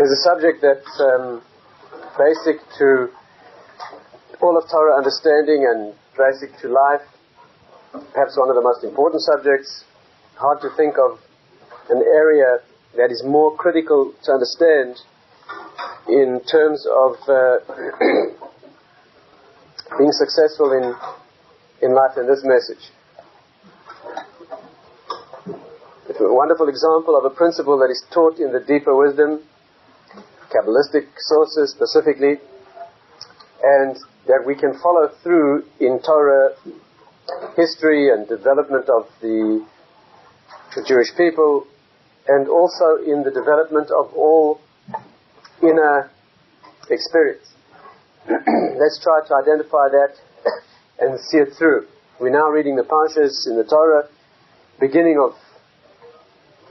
There's a subject that's basic to all of Torah understanding and basic to life, perhaps one of the most important subjects. Hard to think of an area that is more critical to understand in terms of being successful in life than this message. It's a wonderful example of a principle that is taught in the deeper wisdom, Kabbalistic sources specifically, and that we can follow through in Torah history and development of the Jewish people, and also in the development of all inner experience. Let's try to identify that and see it through. We're now reading the Parshas in the Torah,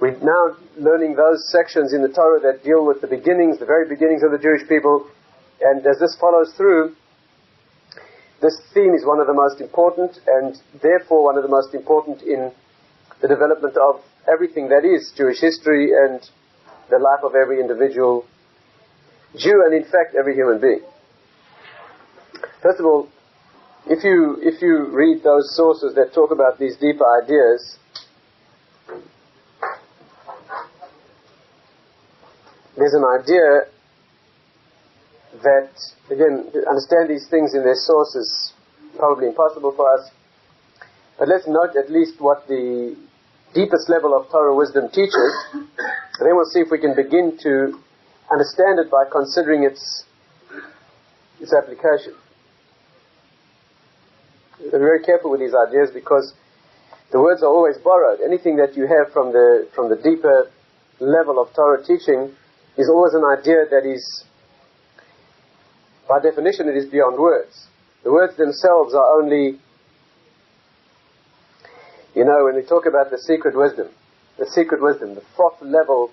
we're now learning those sections in the Torah that deal with the beginnings, the very beginnings of the Jewish people, and as this follows through, this theme is one of the most important, and therefore one of the most important in the development of everything that is Jewish history and the life of every individual Jew, and in fact every human being. First of all, if you read those sources that talk about these deeper ideas, there's an idea that, again, to understand these things in their source is probably impossible for us, but let's note at least what the deepest level of Torah wisdom teaches, and then we'll see if we can begin to understand it by considering its application. Be very careful with these ideas because the words are always borrowed. Anything that you have from the deeper level of Torah teaching is always an idea that is, by definition, it is beyond words. The words themselves are only, when we talk about the secret wisdom, the fourth level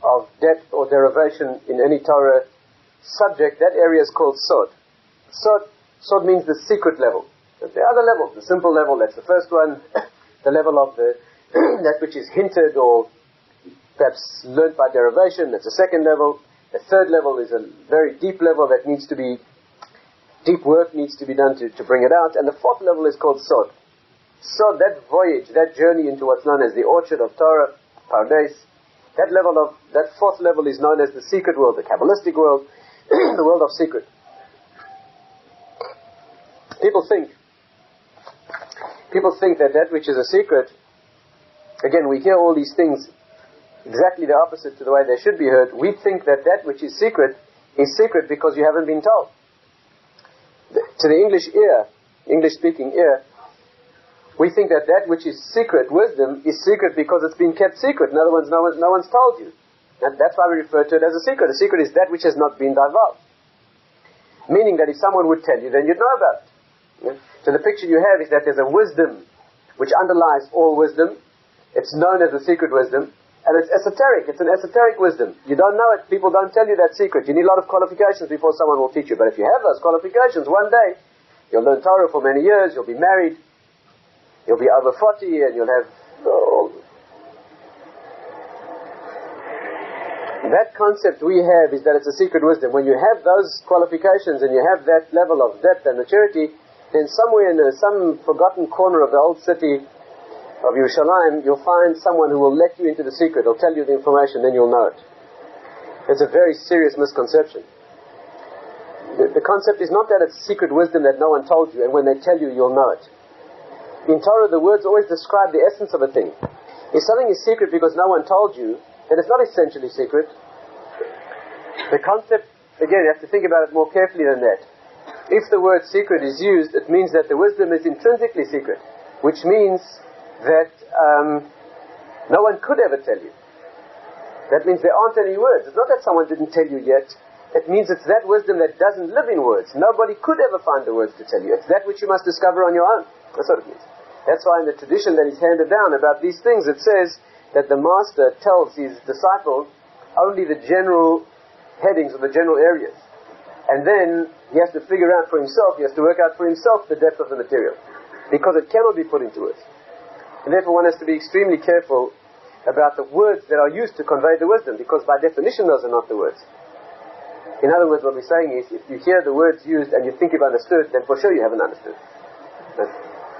of depth or derivation in any Torah subject, that area is called sod. Sod means the secret level. But the other level, the simple level, that's the first one. The level of that which is hinted or perhaps learnt by derivation, that's the second level. The third level is a very deep level that deep work needs to be done to bring it out. And the fourth level is called sod. Sod, that voyage, that journey into what's known as the orchard of Torah, Pardes, that fourth level is known as the secret world, the Kabbalistic world, the world of secret. People think that which is a secret, again, we hear all these things exactly the opposite to the way they should be heard. We think that which is secret because you haven't been told. To the English-speaking ear, we think that which is secret, wisdom, is secret because it's been kept secret. In other words, no one's told you. And that's why we refer to it as a secret. A secret is that which has not been divulged. Meaning that if someone would tell you, then you'd know about it. Yeah? So the picture you have is that there's a wisdom which underlies all wisdom. It's known as the secret wisdom. And it's esoteric. It's an esoteric wisdom. You don't know it. People don't tell you that secret. You need a lot of qualifications before someone will teach you. But if you have those qualifications, one day you'll learn Torah for many years. You'll be married. You'll be over 40 and you'll have... That concept we have is that it's a secret wisdom. When you have those qualifications and you have that level of depth and maturity, then somewhere in some forgotten corner of the old city of Yerushalayim, you'll find someone who will let you into the secret. He'll tell you the information, then you'll know it. It's a very serious misconception. The concept is not that it's secret wisdom that no one told you, and when they tell you, you'll know it. In Torah, the words always describe the essence of a thing. If something is secret because no one told you, then it's not essentially secret. The concept, again, you have to think about it more carefully than that. If the word secret is used, it means that the wisdom is intrinsically secret, which means that no one could ever tell you. That means there aren't any words. It's not that someone didn't tell you yet. It means it's that wisdom that doesn't live in words. Nobody could ever find the words to tell you. It's that which you must discover on your own. That's what it means. That's why in the tradition that is handed down about these things, it says that the master tells his disciple only the general headings or the general areas. And then he has to figure out for himself, he has to work out for himself the depth of the material. Because it cannot be put into words. And therefore one has to be extremely careful about the words that are used to convey the wisdom, because by definition those are not the words. In other words, what we're saying is, if you hear the words used and you think you've understood, then for sure you haven't understood. But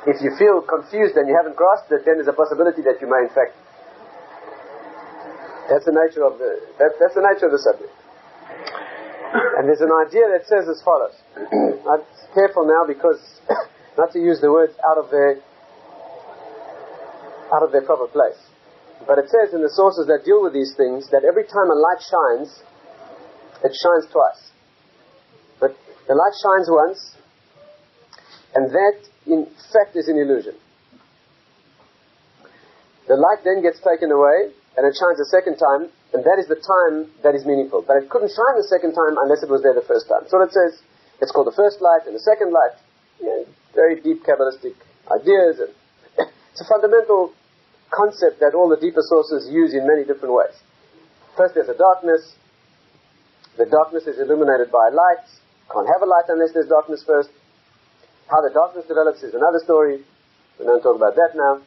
if you feel confused and you haven't grasped it, then there's a possibility that you may in fact. That's the nature of that's the nature of the subject. And there's an idea that says as follows. I'm careful now because not to use the words out of their proper place. But it says in the sources that deal with these things that every time a light shines, it shines twice. But the light shines once, and that in fact is an illusion. The light then gets taken away, and it shines a second time, and that is the time that is meaningful. But it couldn't shine the second time unless it was there the first time. So it says, it's called the first light and the second light. Very deep Kabbalistic ideas, and it's a fundamental concept that all the deeper sources use in many different ways. First there's a darkness. The darkness is illuminated by light. Can't have a light unless there's darkness first. How the darkness develops is another story. We don't talk about that now.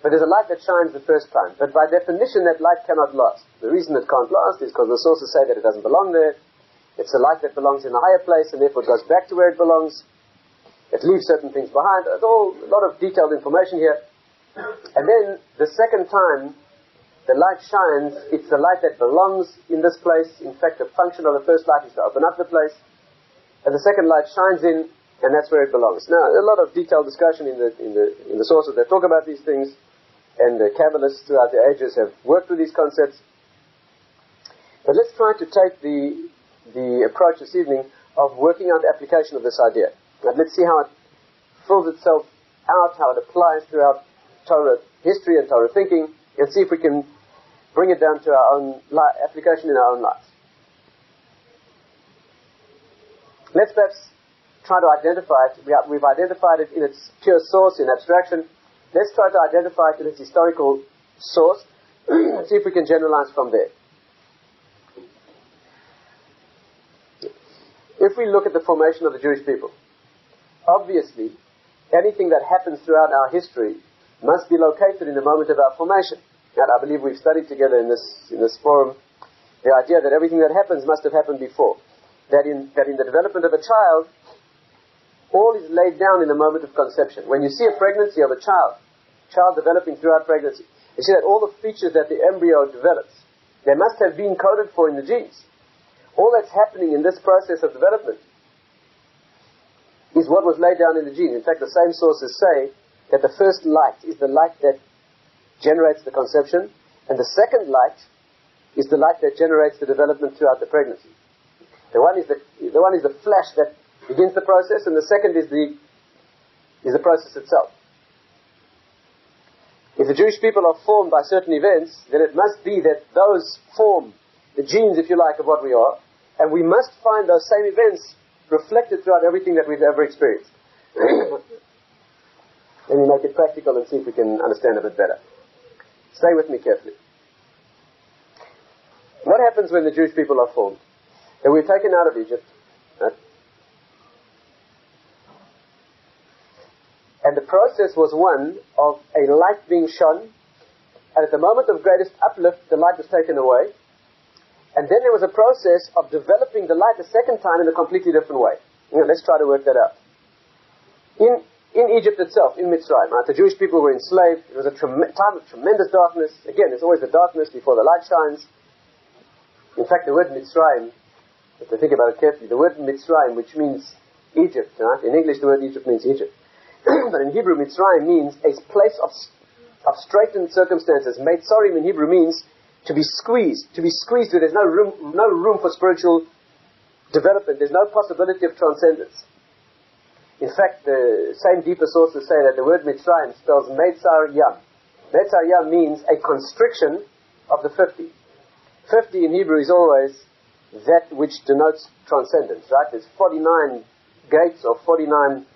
But there's a light that shines the first time. But by definition that light cannot last. The reason it can't last is because the sources say that it doesn't belong there. It's a light that belongs in a higher place and therefore it goes back to where it belongs. It leaves certain things behind. There's a lot of detailed information here. And then the second time the light shines, it's the light that belongs in this place. In fact, the function of the first light is to open up the place. And the second light shines in, and that's where it belongs. Now, a lot of detailed discussion in the sources that talk about these things, and the Kabbalists throughout the ages have worked with these concepts. But let's try to take the approach this evening of working out the application of this idea. And let's see how it fills itself out, how it applies throughout Torah history and Torah thinking, and see if we can bring it down to our own application in our own lives. Let's perhaps try to identify it. We've identified it in its pure source, in abstraction. Let's try to identify it in its historical source, and see if we can generalize from there. If we look at the formation of the Jewish people, obviously, anything that happens throughout our history must be located in the moment of our formation. And I believe we've studied together in this forum the idea that everything that happens must have happened before. That in the development of a child, all is laid down in the moment of conception. When you see a pregnancy of a child developing throughout pregnancy, you see that all the features that the embryo develops, they must have been coded for in the genes. All that's happening in this process of development is what was laid down in the genes. In fact, the same sources say that the first light is the light that generates the conception, and the second light is the light that generates the development throughout the pregnancy. The one is the flash that begins the process, and the second is the process itself. If the Jewish people are formed by certain events, then it must be that those form the genes, if you like, of what we are, and we must find those same events reflected throughout everything that we've ever experienced. Let me make it practical and see if we can understand a bit better. Stay with me carefully. What happens when the Jewish people are formed? They were taken out of Egypt, right? And the process was one of a light being shone, and at the moment of greatest uplift, the light was taken away, and then there was a process of developing the light a second time in a completely different way. Let's try to work that out. In Egypt itself, in Mitzrayim, right, the Jewish people were enslaved. It was a time of tremendous darkness. Again, there's always the darkness before the light shines. In fact, the word Mitzrayim, if you think about it carefully, the word Mitzrayim, which means Egypt, right? In English the word Egypt means Egypt. But in Hebrew, Mitzrayim means a place of straitened circumstances. Meitzarim in Hebrew means to be squeezed where there's no room for spiritual development. There's no possibility of transcendence. In fact, the same deeper sources say that the word Mitzrayim spells Meitzar Yam. Meitzar Yam means a constriction of the 50. 50 in Hebrew is always that which denotes transcendence, right? There's 49 gates or 49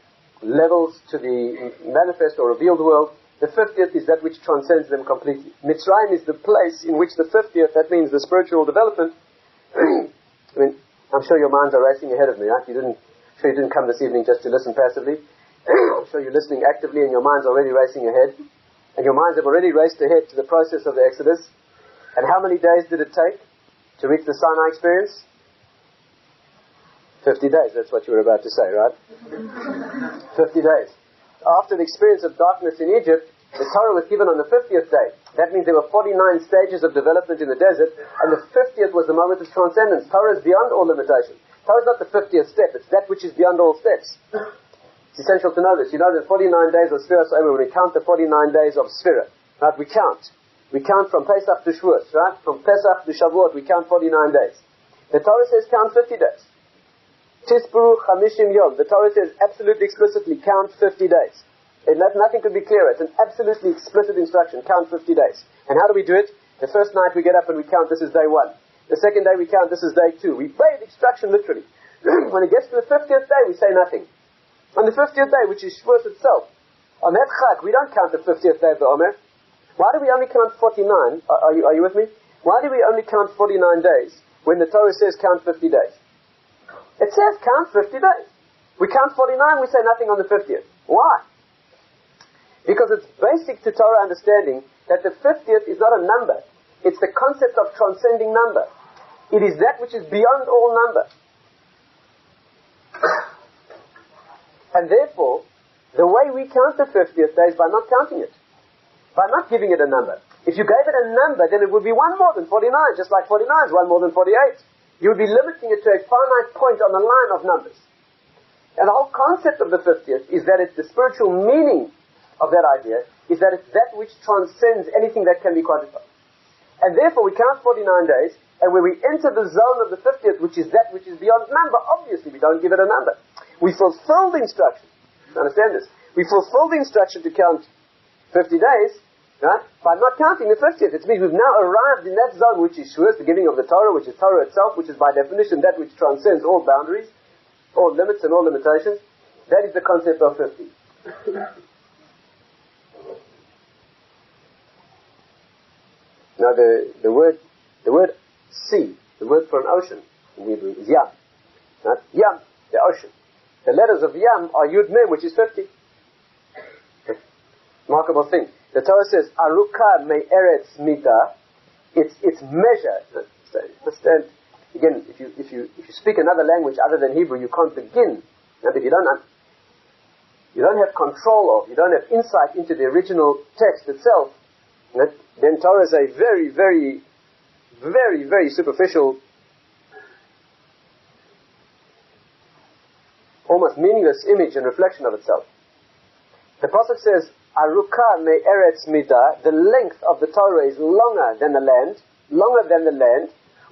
levels to the manifest or revealed world. The 50th is that which transcends them completely. Mitzrayim is the place in which the 50th, that means the spiritual development. I mean, I'm sure your minds are racing ahead of me, right? I'm sure you didn't come this evening just to listen passively. I'm sure you're listening actively and your mind's already racing ahead. And your minds have already raced ahead to the process of the Exodus. And how many days did it take to reach the Sinai experience? 50 days, that's what you were about to say, right? 50 days. After the experience of darkness in Egypt, the Torah was given on the 50th day. That means there were 49 stages of development in the desert, and the 50th was the moment of transcendence. Torah is beyond all limitation. Torah is not the 50th step, it's that which is beyond all steps. It's essential to know this. You know that 49 days of Sfiras Omer, when we count the 49 days of Sfira, right, we count. We count from Pesach to Shavuot, right? From Pesach to Shavuot, we count 49 days. The Torah says count 50 days. Tisperu Chamishim Yom. The Torah says absolutely explicitly count 50 days. And nothing could be clearer. It's an absolutely explicit instruction. Count 50 days. And how do we do it? The first night we get up and we count, this is day 1. The second day we count, this is day 2. We obey the instruction literally. When it gets to the 50th day, we say nothing. On the 50th day, which is Shavuot itself, on that Chag, we don't count the 50th day of the Omer. Why do we only count 49? Are you with me? Why do we only count 49 days when the Torah says count 50 days? It says count 50 days. We count 49, we say nothing on the 50th. Why? Because it's basic to Torah understanding that the 50th is not a number. It's the concept of transcending number. It is that which is beyond all number. And therefore, the way we count the 50th day is by not counting it. By not giving it a number. If you gave it a number, then it would be one more than 49, just like 49 is one more than 48. You would be limiting it to a finite point on the line of numbers. And the whole concept of the 50th is that it's the spiritual meaning of that idea, is that it's that which transcends anything that can be quantified. And therefore we count 49 days, and when we enter the zone of the 50th, which is that which is beyond number, obviously we don't give it a number. We fulfill the instruction. Understand this? We fulfill the instruction to count 50 days, right, by not counting the 50th. It means we've now arrived in that zone which is Shavuot, the beginning of the Torah, which is Torah itself, which is by definition that which transcends all boundaries, all limits and all limitations. That is the concept of 50. Now the word sea, the word for an ocean in Hebrew is Yam. Right? Yam, the ocean. The letters of Yam are Yud Mem, which is 50. Remarkable thing. The Torah says, Aruka me eretz mida. It's measure. Understand? Again, if you speak another language other than Hebrew, you can't begin. And if you don't have control of, you don't have insight into the original text itself, then Torah is a very, very, very, very superficial, almost meaningless image and reflection of itself. The Prophet says, Aruka me eretz mida, the length of the Torah is longer than the land,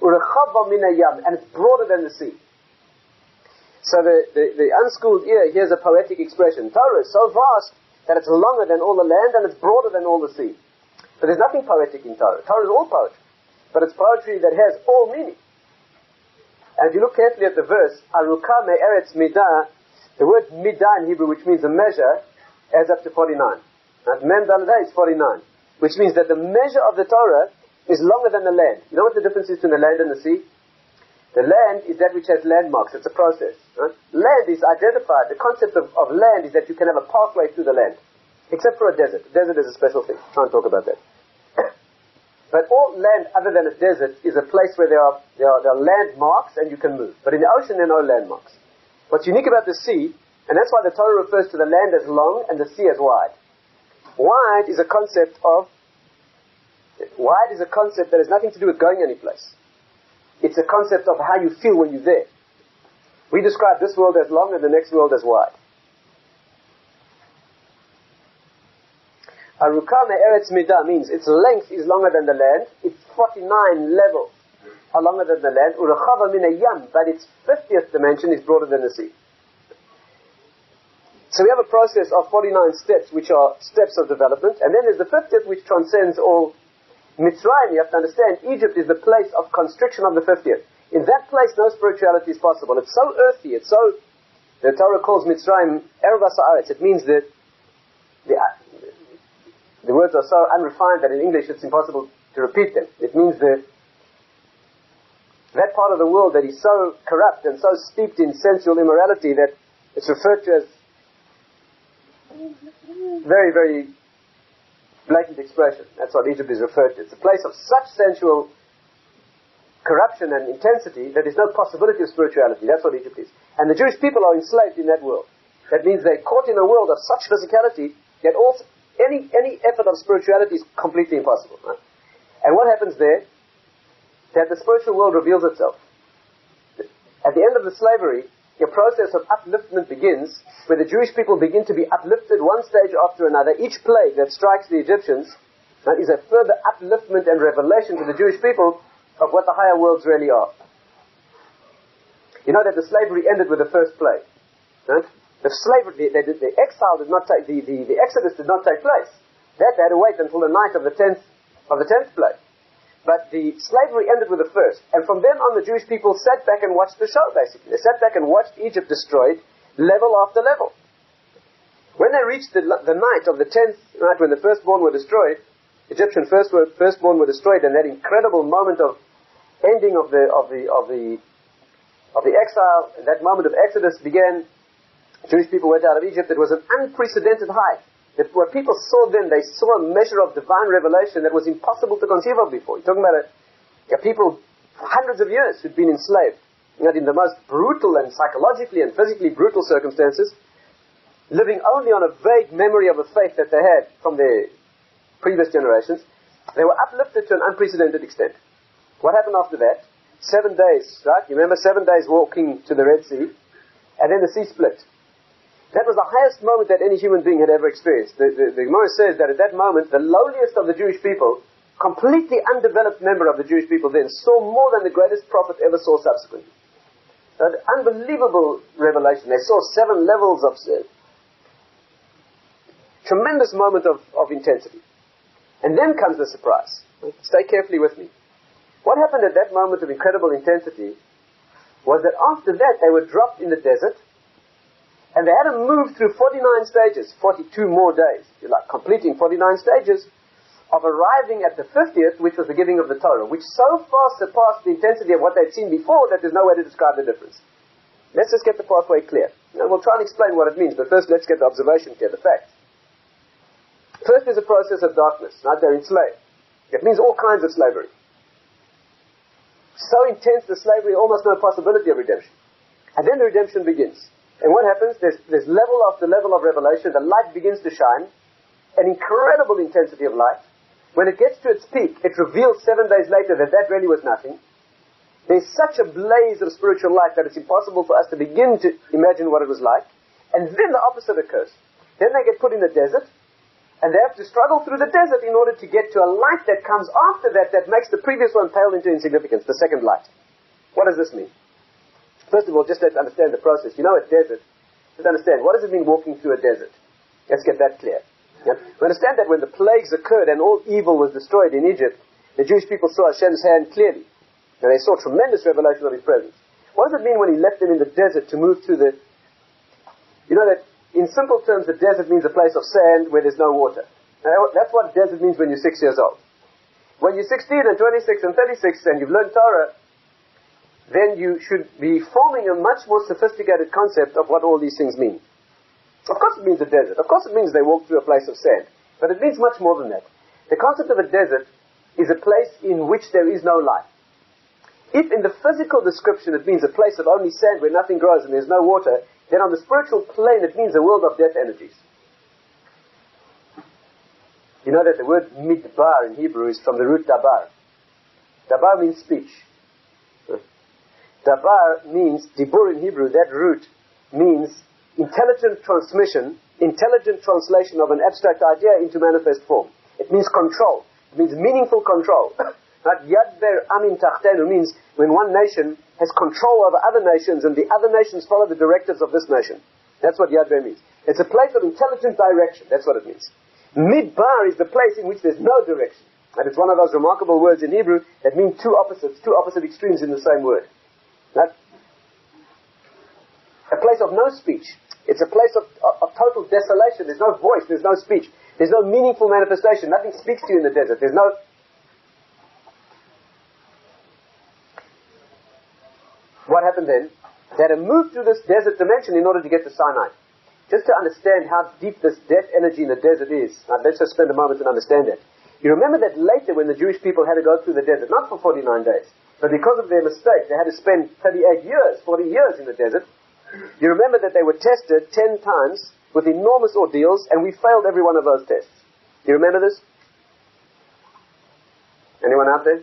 urechava min hayam, and it's broader than the sea. So the unschooled ear hears a poetic expression. Torah is so vast that it's longer than all the land and it's broader than all the sea. But there's nothing poetic in Torah. Torah is all poetry. But it's poetry that has all meaning. And if you look carefully at the verse, Aruka me eretz mida, the word midah in Hebrew, which means a measure, adds up to 49. And Mem Dalada is 49. Which means that the measure of the Torah is longer than the land. You know what the difference is between the land and the sea? The land is that which has landmarks. It's a process. Right? Land is identified. The concept of land is that you can have a pathway through the land. Except for a desert. A desert is a special thing. Try and talk about that. But all land other than a desert is a place where there are landmarks and you can move. But in the ocean there are no landmarks. What's unique about the sea, and that's why the Torah refers to the land as long and the sea as wide. Wide is a concept that has nothing to do with going any place. It's a concept of how you feel when you're there. We describe this world as long and the next world as wide. Aruka me eretz mida means its length is longer than the land, its 49 levels are longer than the land, urechava min hayam, but its 50th dimension is broader than the sea. So we have a process of 49 steps, which are steps of development, and then there's the 50th, which transcends all. Mitzrayim, you have to understand, Egypt is the place of constriction of the 50th. In that place, no spirituality is possible. It's so earthy, the Torah calls Mitzrayim Erva Sa'aretz. It means that the words are so unrefined that in English it's impossible to repeat them. It means that part of the world that is so corrupt and so steeped in sensual immorality that it's referred to as very, very blatant expression. That's what Egypt is referred to. It's a place of such sensual corruption and intensity that there's no possibility of spirituality. That's what Egypt is. And the Jewish people are enslaved in that world. That means they're caught in a world of such physicality that also any effort of spirituality is completely impossible. Right? And what happens there? That the spiritual world reveals itself. At the end of the slavery, a process of upliftment begins, where the Jewish people begin to be uplifted one stage after another. Each plague that strikes the Egyptians is a further upliftment and revelation to the Jewish people of what the higher worlds really are. You know that the slavery ended with the first plague. Right? The slavery, the exile did not take, the exodus did not take place. That they had to wait until the night of the 10th plague. But the slavery ended with the first. And from then on, the Jewish people sat back and watched the show, basically. They sat back and watched Egypt destroyed, level after level. When they reached the night of the 10th night, when the firstborn were destroyed, Egyptian firstborn were destroyed, and that incredible moment of ending of the exile, and that moment of exodus began. Jewish people went out of Egypt. It was an unprecedented high. What people saw then, they saw a measure of divine revelation that was impossible to conceive of before. You're talking about a people for hundreds of years who'd been enslaved, in the most brutal and psychologically and physically brutal circumstances, living only on a vague memory of a faith that they had from their previous generations. They were uplifted to an unprecedented extent. What happened after that? 7 days, right? You remember 7 days walking to the Red Sea, and then the sea split. That was the highest moment that any human being had ever experienced. The Gemara says that at that moment, the lowliest of the Jewish people, completely undeveloped member of the Jewish people then, saw more than the greatest prophet ever saw subsequently. An unbelievable revelation. They saw 7 levels of tremendous moment of intensity. And then comes the surprise. Stay carefully with me. What happened at that moment of incredible intensity was that after that they were dropped in the desert, and they had to move through 49 stages, 42 more days, completing 49 stages, of arriving at the 50th, which was the giving of the Torah, which so far surpassed the intensity of what they'd seen before that there's no way to describe the difference. Let's just get the pathway clear. And we'll try and explain what it means, but first let's get the observation clear, the facts. First is a process of darkness, right? They're enslaved. It means all kinds of slavery. So intense the slavery, almost no possibility of redemption. And then the redemption begins. And what happens? There's level after level of revelation. The light begins to shine. An incredible intensity of light. When it gets to its peak, it reveals 7 days later that really was nothing. There's such a blaze of spiritual light that it's impossible for us to begin to imagine what it was like. And then the opposite occurs. Then they get put in the desert, and they have to struggle through the desert in order to get to a light that comes after that makes the previous one pale into insignificance, the second light. What does this mean? First of all, just let's understand the process. You know, a desert, let's understand, what does it mean walking through a desert? Let's get that clear. Yeah? We understand that when the plagues occurred and all evil was destroyed in Egypt, the Jewish people saw Hashem's hand clearly. And they saw tremendous revelation of His presence. What does it mean when He left them in the desert to move through the... You know that, in simple terms, the desert means a place of sand where there's no water. Now, that's what desert means when you're 6 years old. When you're 16 and 26 and 36 and you've learned Torah, then you should be forming a much more sophisticated concept of what all these things mean. Of course it means a desert. Of course it means they walk through a place of sand. But it means much more than that. The concept of a desert is a place in which there is no life. If in the physical description it means a place of only sand where nothing grows and there's no water, then on the spiritual plane it means a world of death energies. You know that the word midbar in Hebrew is from the root dabar. Dabar means speech. Dabar means, dibur in Hebrew, that root means intelligent transmission, intelligent translation of an abstract idea into manifest form. It means control. It means meaningful control. Yad ber amin tachtenu means when one nation has control over other nations and the other nations follow the directives of this nation. That's what Yad ber means. It's a place of intelligent direction. That's what it means. Midbar is the place in which there's no direction. And it's one of those remarkable words in Hebrew that mean two opposite extremes in the same word. Right? A place of no speech. It's a place of total desolation. There's no voice, there's no speech. There's no meaningful manifestation. Nothing speaks to you in the desert. There's no... What happened then? They had to move through this desert dimension in order to get to Sinai. just to understand how deep this death energy in the desert is. Now, let's just spend a moment and understand that. You remember that later when the Jewish people had to go through the desert, not for 49 days, but because of their mistake, they had to spend 38 years, 40 years in the desert. You remember that they were tested 10 times with enormous ordeals, and we failed every one of those tests. Do you remember this? Anyone out there?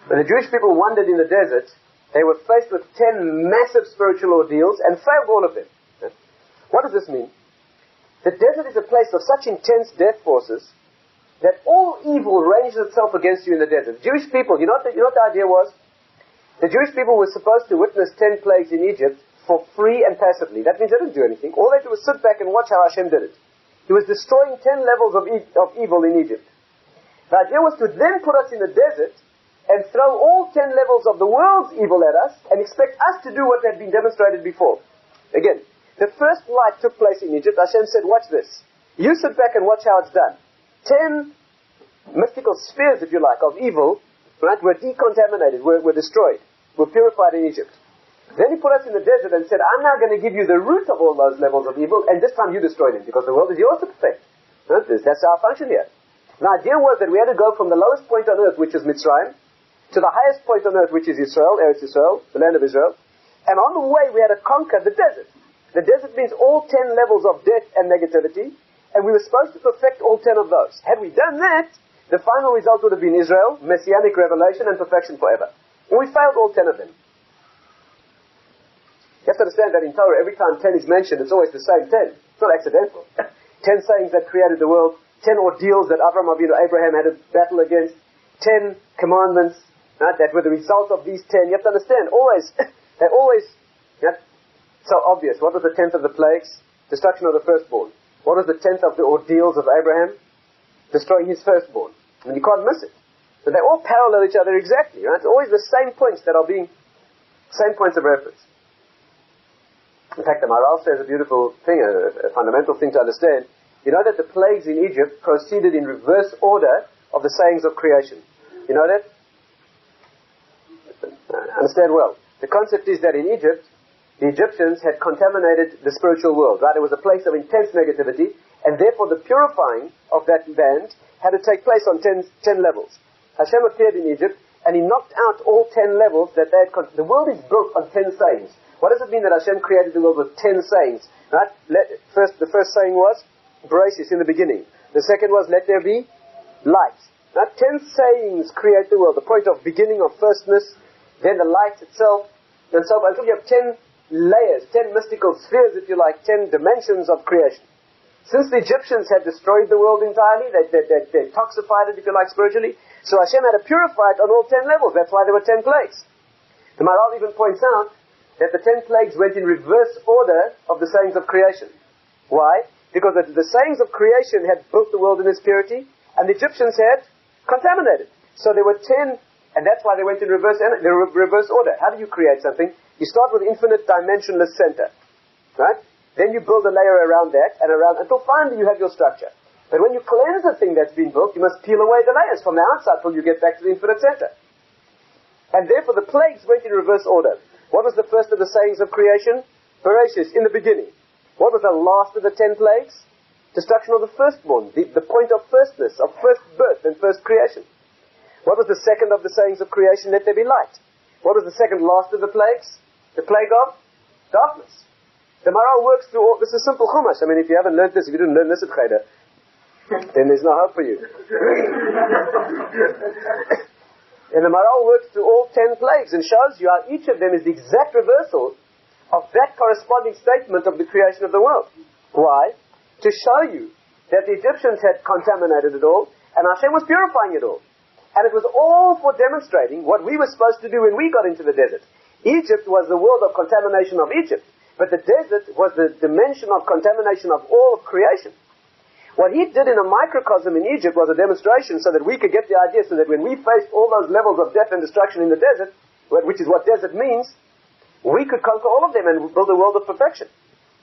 When the Jewish people wandered in the desert, they were faced with 10 massive spiritual ordeals and failed all of them. What does this mean? The desert is a place of such intense death forces that all evil ranges itself against you in the desert. The Jewish people, you know what the idea was? The Jewish people were supposed to witness 10 plagues in Egypt for free and passively. That means they didn't do anything. All they did was sit back and watch how Hashem did it. He was destroying 10 levels of evil in Egypt. The idea was to then put us in the desert and throw all 10 levels of the world's evil at us and expect us to do what had been demonstrated before. Again, the first light took place in Egypt. Hashem said, watch this. You sit back and watch how it's done. 10 mystical spheres, if you like, of evil, right, were decontaminated, were destroyed, were purified in Egypt. Then he put us in the desert and said, I'm now going to give you the root of all those levels of evil, and this time you destroy them, because the world is yours to perfect. Right? That's our function here. The idea was that we had to go from the lowest point on earth, which is Mitzrayim, to the highest point on earth, which is Israel, Eretz Israel, the land of Israel. And on the way, we had to conquer the desert. The desert means all 10 levels of death and negativity, and we were supposed to perfect all 10 of those. Had we done that, the final result would have been Israel, messianic revelation, and perfection forever. And we failed all 10 of them. You have to understand that in Torah, every time 10 is mentioned, it's always the same 10. It's not accidental. 10 sayings that created the world, 10 ordeals that Abraham had to battle against, 10 commandments, right, that were the result of these 10. You have to understand, they're always so obvious. What was the 10th of the plagues? Destruction of the firstborn. What was the 10th of the ordeals of Abraham? Destroying his firstborn. I mean, you can't miss it. But they all parallel each other exactly, right? It's always the same points that are being, same points of reference. In fact, the Maharal says a beautiful thing, a fundamental thing to understand. You know that the plagues in Egypt proceeded in reverse order of the sayings of creation. You know that? Understand well. The concept is that in Egypt, the Egyptians had contaminated the spiritual world, right? It was a place of intense negativity, and therefore the purifying of that land had to take place on 10 levels. Hashem appeared in Egypt, and he knocked out all 10 levels that they had. The world is built on 10 sayings. What does it mean that Hashem created the world with 10 sayings? Right? The first saying was, Bereshis, in the beginning. The second was, let there be light. Now, 10 sayings create the world. The point of beginning, of firstness, then the light itself, and so on. Until you have 10 layers, 10 mystical spheres, if you like, 10 dimensions of creation. Since the Egyptians had destroyed the world entirely, they detoxified it, if you like, spiritually, so Hashem had to purify it on all 10 levels. That's why there were 10 plagues. The Maharal even points out that the 10 plagues went in reverse order of the sayings of creation. Why? Because the sayings of creation had built the world in its purity, and the Egyptians had contaminated. So there were 10, and that's why they went in reverse order. How do you create something? You start with infinite dimensionless center, right? Then you build a layer around that, and around, until finally you have your structure. But when you cleanse the thing that's been built, you must peel away the layers from the outside till you get back to the infinite center. And therefore the plagues went in reverse order. What was the first of the sayings of creation? Bereshis, in the beginning. What was the last of the 10 plagues? Destruction of the firstborn, the point of firstness, of first birth and first creation. What was the second of the sayings of creation? Let there be light. What was the second last of the plagues? The plague of darkness. The Maharal works through all, this is simple chumash. I mean, if you haven't learned this, if you didn't learn this at Cheder, then there's no hope for you. And the Maharal works through all 10 plagues and shows you how each of them is the exact reversal of that corresponding statement of the creation of the world. Why? To show you that the Egyptians had contaminated it all, and Hashem was purifying it all. And it was all for demonstrating what we were supposed to do when we got into the desert. Egypt was the world of contamination of Egypt, but the desert was the dimension of contamination of all of creation. What he did in a microcosm in Egypt was a demonstration so that we could get the idea, so that when we faced all those levels of death and destruction in the desert, which is what desert means, we could conquer all of them and build a world of perfection.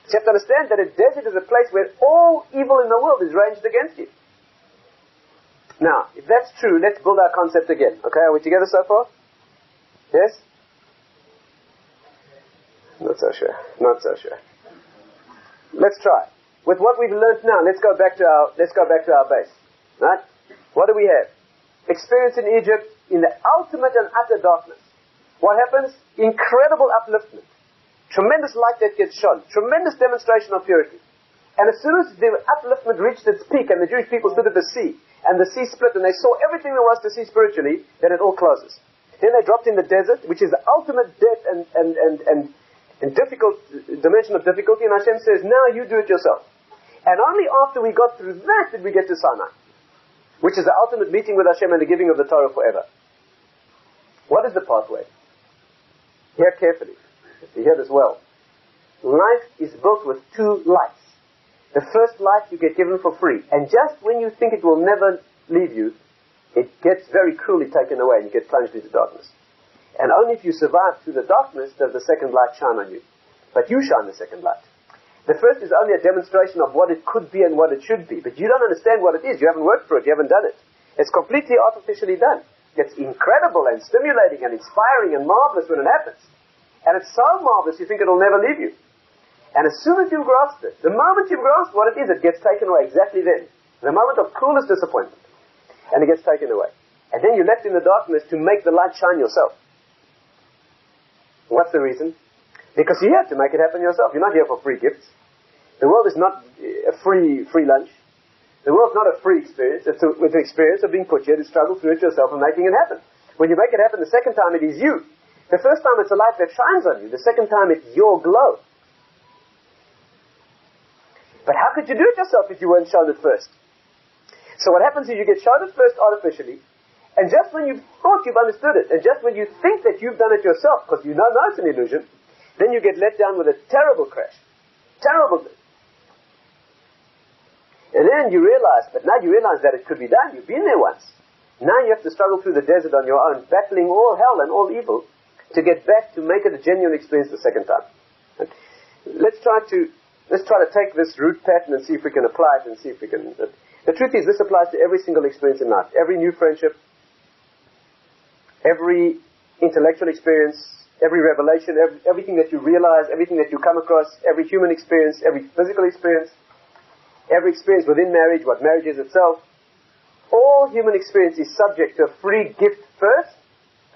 So you have to understand that a desert is a place where all evil in the world is ranged against you. Now, if that's true, let's build our concept again. Okay, are we together so far? Yes? Not so sure. Not so sure. Let's try. With what we've learned now, let's go back to our base. Right? What do we have? Experience in Egypt in the ultimate and utter darkness. What happens? Incredible upliftment. Tremendous light that gets shone. Tremendous demonstration of purity. And as soon as the upliftment reached its peak and the Jewish people stood at the sea, and the sea split and they saw everything there was to see spiritually, then it all closes. Then they dropped in the desert, which is the ultimate depth and difficult dimension of difficulty, and Hashem says, now you do it yourself. And only after we got through that did we get to Sinai, which is the ultimate meeting with Hashem and the giving of the Torah forever. What is the pathway? Hear carefully. You hear this well. Life is built with two lights. The first light you get given for free, and just when you think it will never leave you, it gets very cruelly taken away and you get plunged into darkness. And only if you survive through the darkness does the second light shine on you. But you shine the second light. The first is only a demonstration of what it could be and what it should be. But you don't understand what it is. You haven't worked for it. You haven't done it. It's completely artificially done. It's incredible and stimulating and inspiring and marvelous when it happens. And it's so marvelous you think it'll never leave you. And as soon as you've grasped it, the moment you've grasped what it is, it gets taken away exactly then. The moment of cruelest disappointment. And it gets taken away. And then you're left in the darkness to make the light shine yourself. What's the reason? Because you have to make it happen yourself. You're not here for free gifts. The world is not a free lunch. The world's not a free experience. It's an experience of being put here to struggle through it yourself and making it happen. When you make it happen the second time, it is you. The first time it's a light that shines on you. The second time it's your glow. But how could you do it yourself if you weren't shown it first? So what happens is you get shown it first artificially, and just when you thought you've understood it, and just when you think that you've done it yourself, because you know it's an illusion, then you get let down with a terrible crash. Terrible. And then you realize, but now you realize that it could be done. You've been there once. Now you have to struggle through the desert on your own, battling all hell and all evil, to get back to make it a genuine experience the second time. And let's try to take this root pattern and see if we can apply it and see if we can... The truth is, this applies to every single experience in life. Every new friendship, every intellectual experience, every revelation, everything that you realize, everything that you come across, every human experience, every physical experience, every experience within marriage, what marriage is itself. All human experience is subject to a free gift first,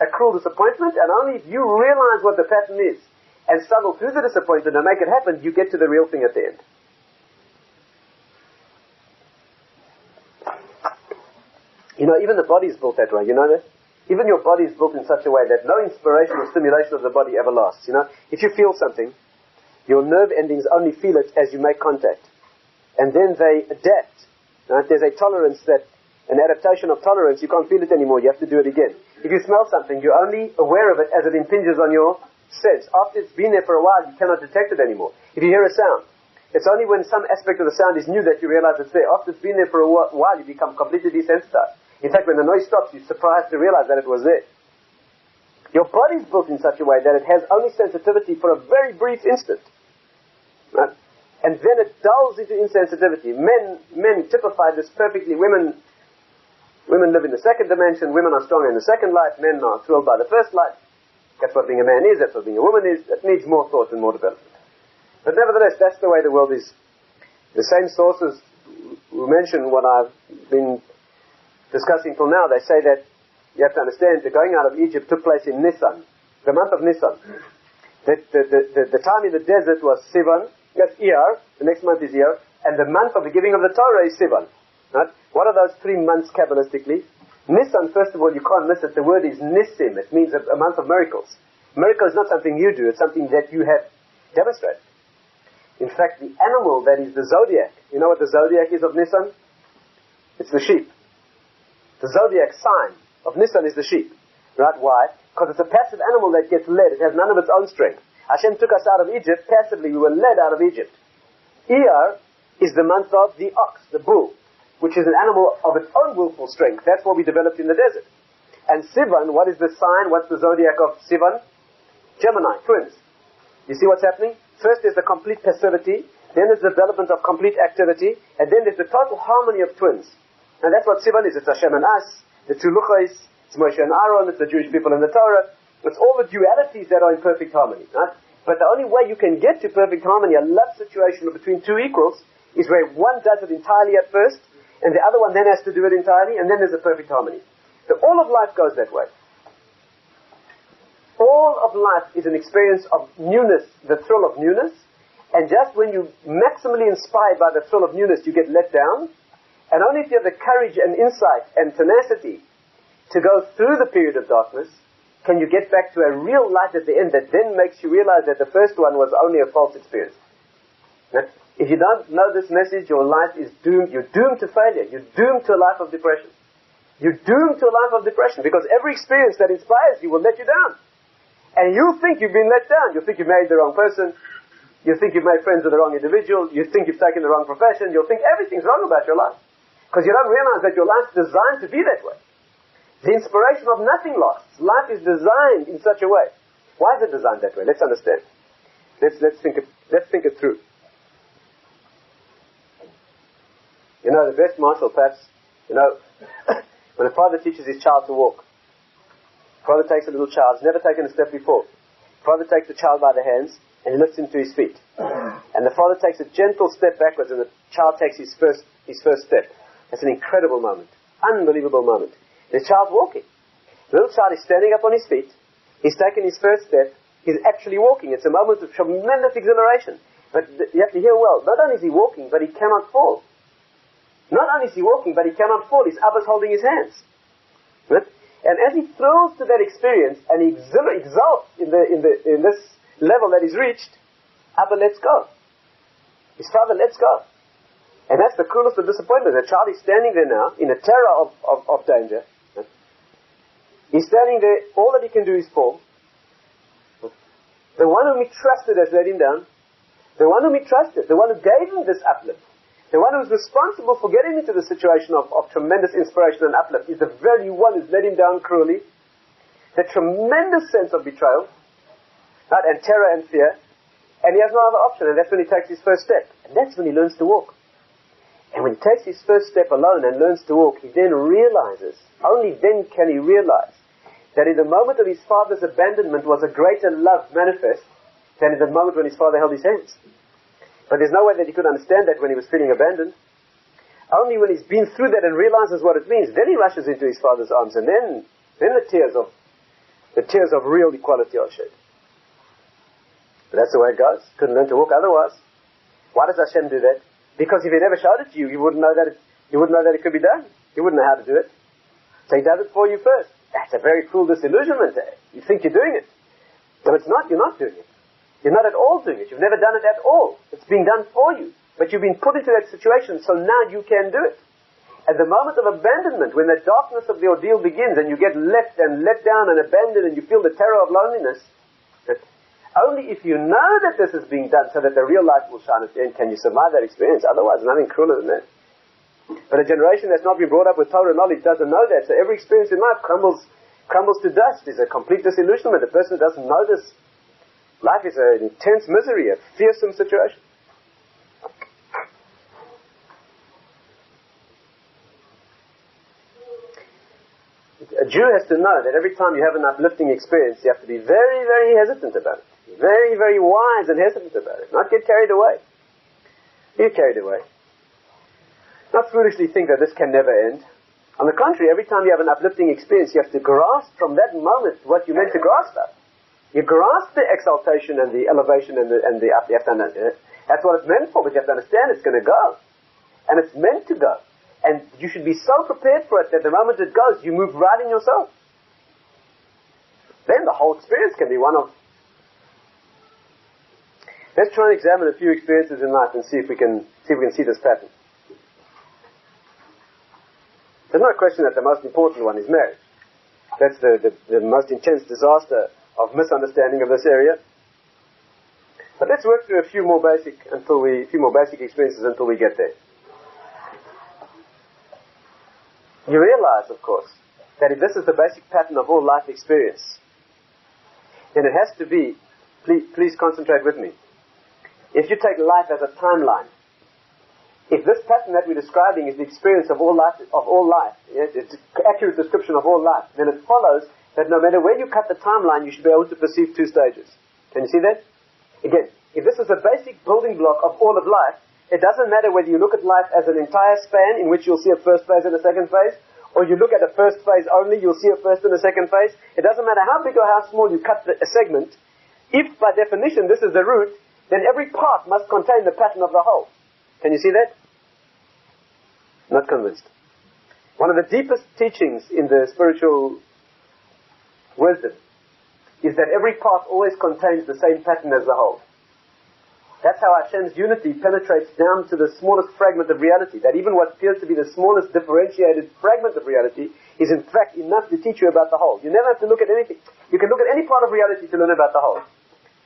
a cruel disappointment, and only if you realize what the pattern is and struggle through the disappointment and make it happen, you get to the real thing at the end. You know, even the body is built that way, you know that? Even your body is built in such a way that no inspiration or stimulation of the body ever lasts, you know? If you feel something, your nerve endings only feel it as you make contact. And then they adapt. Right? There's a tolerance an adaptation of tolerance, you can't feel it anymore, you have to do it again. If you smell something, you're only aware of it as it impinges on your sense. After it's been there for a while, you cannot detect it anymore. If you hear a sound, it's only when some aspect of the sound is new that you realize it's there. After it's been there for a while, you become completely desensitized. In fact, when the noise stops, you're surprised to realize that it was there. Your body's built in such a way that it has only sensitivity for a very brief instant. Right? And then it dulls into insensitivity. Men typify this perfectly. Women live in the second dimension. Women are stronger in the second light. Men are thrilled by the first light. That's what being a man is. That's what being a woman is. That needs more thought and more development. But nevertheless, that's the way the world is. The same sources who mention what I've been discussing till now, they say that you have to understand the going out of Egypt took place in Nisan, the month of Nisan. The time in the desert was Sivan, that's Iyar, the next month is Iyar, and the month of the giving of the Torah is Sivan. Right? What are those 3 months Kabbalistically? Nisan, first of all, you can't miss it. The word is Nissim. It means a month of miracles. Miracle is not something you do, it's something that you have demonstrated. In fact, the animal that is the zodiac, you know what the zodiac is of Nisan? It's the sheep. The zodiac sign of Nisan is the sheep. Right? Why? Because it's a passive animal that gets led. It has none of its own strength. Hashem took us out of Egypt. Passively, we were led out of Egypt. Iyar is the month of the ox, the bull, which is an animal of its own willful strength. That's what we developed in the desert. And Sivan, what is the sign? What's the zodiac of Sivan? Gemini, twins. You see what's happening? First there's the complete passivity, then there's the development of complete activity, and then there's the total harmony of twins. And that's what Sivan is. It's Hashem and us, the two Luchos, it's Moshe and Aaron, it's the Jewish people and the Torah. It's all the dualities that are in perfect harmony. Right? But the only way you can get to perfect harmony, a love situation between two equals, is where one does it entirely at first, and the other one then has to do it entirely, and then there's a perfect harmony. So all of life goes that way. All of life is an experience of newness, the thrill of newness, and just when you're maximally inspired by the thrill of newness, you get let down, and only if you have the courage and insight and tenacity to go through the period of darkness, can you get back to a real light at the end that then makes you realize that the first one was only a false experience. Now, if you don't know this message, your life is doomed. You're doomed to failure. You're doomed to a life of depression. You're doomed to a life of depression because every experience that inspires you will let you down. And you'll think you've been let down. You'll think you've married the wrong person. You'll think you've made friends with the wrong individual. You think you've taken the wrong profession. You'll think everything's wrong about your life. Because you don't realize that your life's designed to be that way. The inspiration of nothing lasts. Life is designed in such a way. Why is it designed that way? Let's understand. Let's think it through. You know, the best martial perhaps, when a father teaches his child to walk, father takes a little child, he's never taken a step before. Father takes the child by the hands and he lifts him to his feet. And the father takes a gentle step backwards and the child takes his first step. That's an incredible moment. Unbelievable moment. The child's walking. The little child is standing up on his feet. He's taken his first step. He's actually walking. It's a moment of tremendous exhilaration. But you have to hear well. Not only is he walking, but he cannot fall. Not only is he walking, but he cannot fall. His Abba's holding his hands. Right? And as he thrills to that experience and he exalts in this level that he's reached, Abba lets go. His father lets go. And that's the cruelest of disappointment. The child is standing there now in a terror of danger. Right? He's standing there. All that he can do is fall. The one whom he trusted has let him down. The one whom he trusted, the one who gave him this uplift, the one who's responsible for getting into the situation of tremendous inspiration and uplift is the very one who's let him down cruelly. The tremendous sense of betrayal, right, and terror and fear, and he has no other option, and that's when he takes his first step. And that's when he learns to walk. And when he takes his first step alone and learns to walk, he then realizes, only then can he realize, that in the moment of his father's abandonment was a greater love manifest than in the moment when his father held his hands. But there's no way that he could understand that when he was feeling abandoned. Only when he's been through that and realizes what it means, then he rushes into his father's arms, and then the tears of real equality are shed. But that's the way it goes. Couldn't learn to walk otherwise. Why does Hashem do that? Because if he never showed it to you, you wouldn't know that it could be done. You wouldn't know how to do it. So he does it for you first. That's a very cruel disillusionment. You think you're doing it. But it's not. You're not doing it. You're not at all doing it. You've never done it at all. It's being done for you. But you've been put into that situation, so now you can do it. At the moment of abandonment, when the darkness of the ordeal begins and you get left and let down and abandoned and you feel the terror of loneliness, only if you know that this is being done so that the real light will shine at the end can you survive that experience. Otherwise, nothing crueler than that. But a generation that's not been brought up with Torah knowledge doesn't know that. So every experience in life crumbles to dust. It's a complete disillusionment. The person who doesn't know this, life is an intense misery, a fearsome situation. A Jew has to know that every time you have an uplifting experience, you have to be very, very hesitant about it. Very, very wise and hesitant about it. Not get carried away. Get carried away. Not foolishly think that this can never end. On the contrary, every time you have an uplifting experience, you have to grasp from that moment what you meant to grasp at. You grasp the exaltation and the elevation and the up. You have to understand. That's what it's meant for, but you have to understand it's going to go. And it's meant to go. And you should be so prepared for it that the moment it goes, you move right in yourself. Then the whole experience can be one of... Let's try and examine a few experiences in life and see if we can see this pattern. There's no question that the most important one is marriage. That's the most intense disaster of misunderstanding of this area. But let's work through a few more basic experiences until we get there. You realize, of course, that if this is the basic pattern of all life experience, then it has to be, please concentrate with me. If you take life as a timeline, if this pattern that we're describing is the experience of all life, it's an accurate description of all life, then it follows that no matter where you cut the timeline, you should be able to perceive two stages. Can you see that? Again, if this is a basic building block of all of life, it doesn't matter whether you look at life as an entire span in which you'll see a first phase and a second phase, or you look at a first phase only, you'll see a first and a second phase. It doesn't matter how big or how small you cut a segment. If by definition this is the root, then every part must contain the pattern of the whole. Can you see that? Not convinced. One of the deepest teachings in the spiritual wisdom is that every part always contains the same pattern as the whole. That's how Hashem's unity penetrates down to the smallest fragment of reality. That even what appears to be the smallest differentiated fragment of reality is in fact enough to teach you about the whole. You never have to look at anything. You can look at any part of reality to learn about the whole.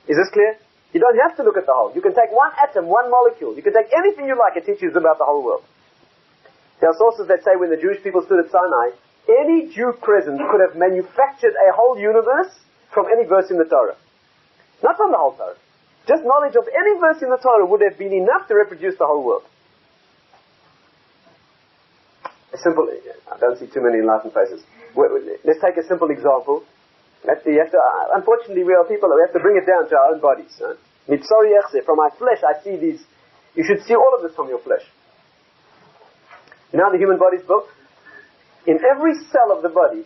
Is this clear? You don't have to look at the whole. You can take one atom, one molecule. You can take anything you like. It teaches you about the whole world. There are sources that say when the Jewish people stood at Sinai, any Jew present could have manufactured a whole universe from any verse in the Torah. Not from the whole Torah. Just knowledge of any verse in the Torah would have been enough to reproduce the whole world. A simple, I don't see too many enlightened faces. Let's take a simple example. Unfortunately, we are people, we have to bring it down to our own bodies. From my flesh, I see these. You should see all of this from your flesh. You know how the human body is built? In every cell of the body,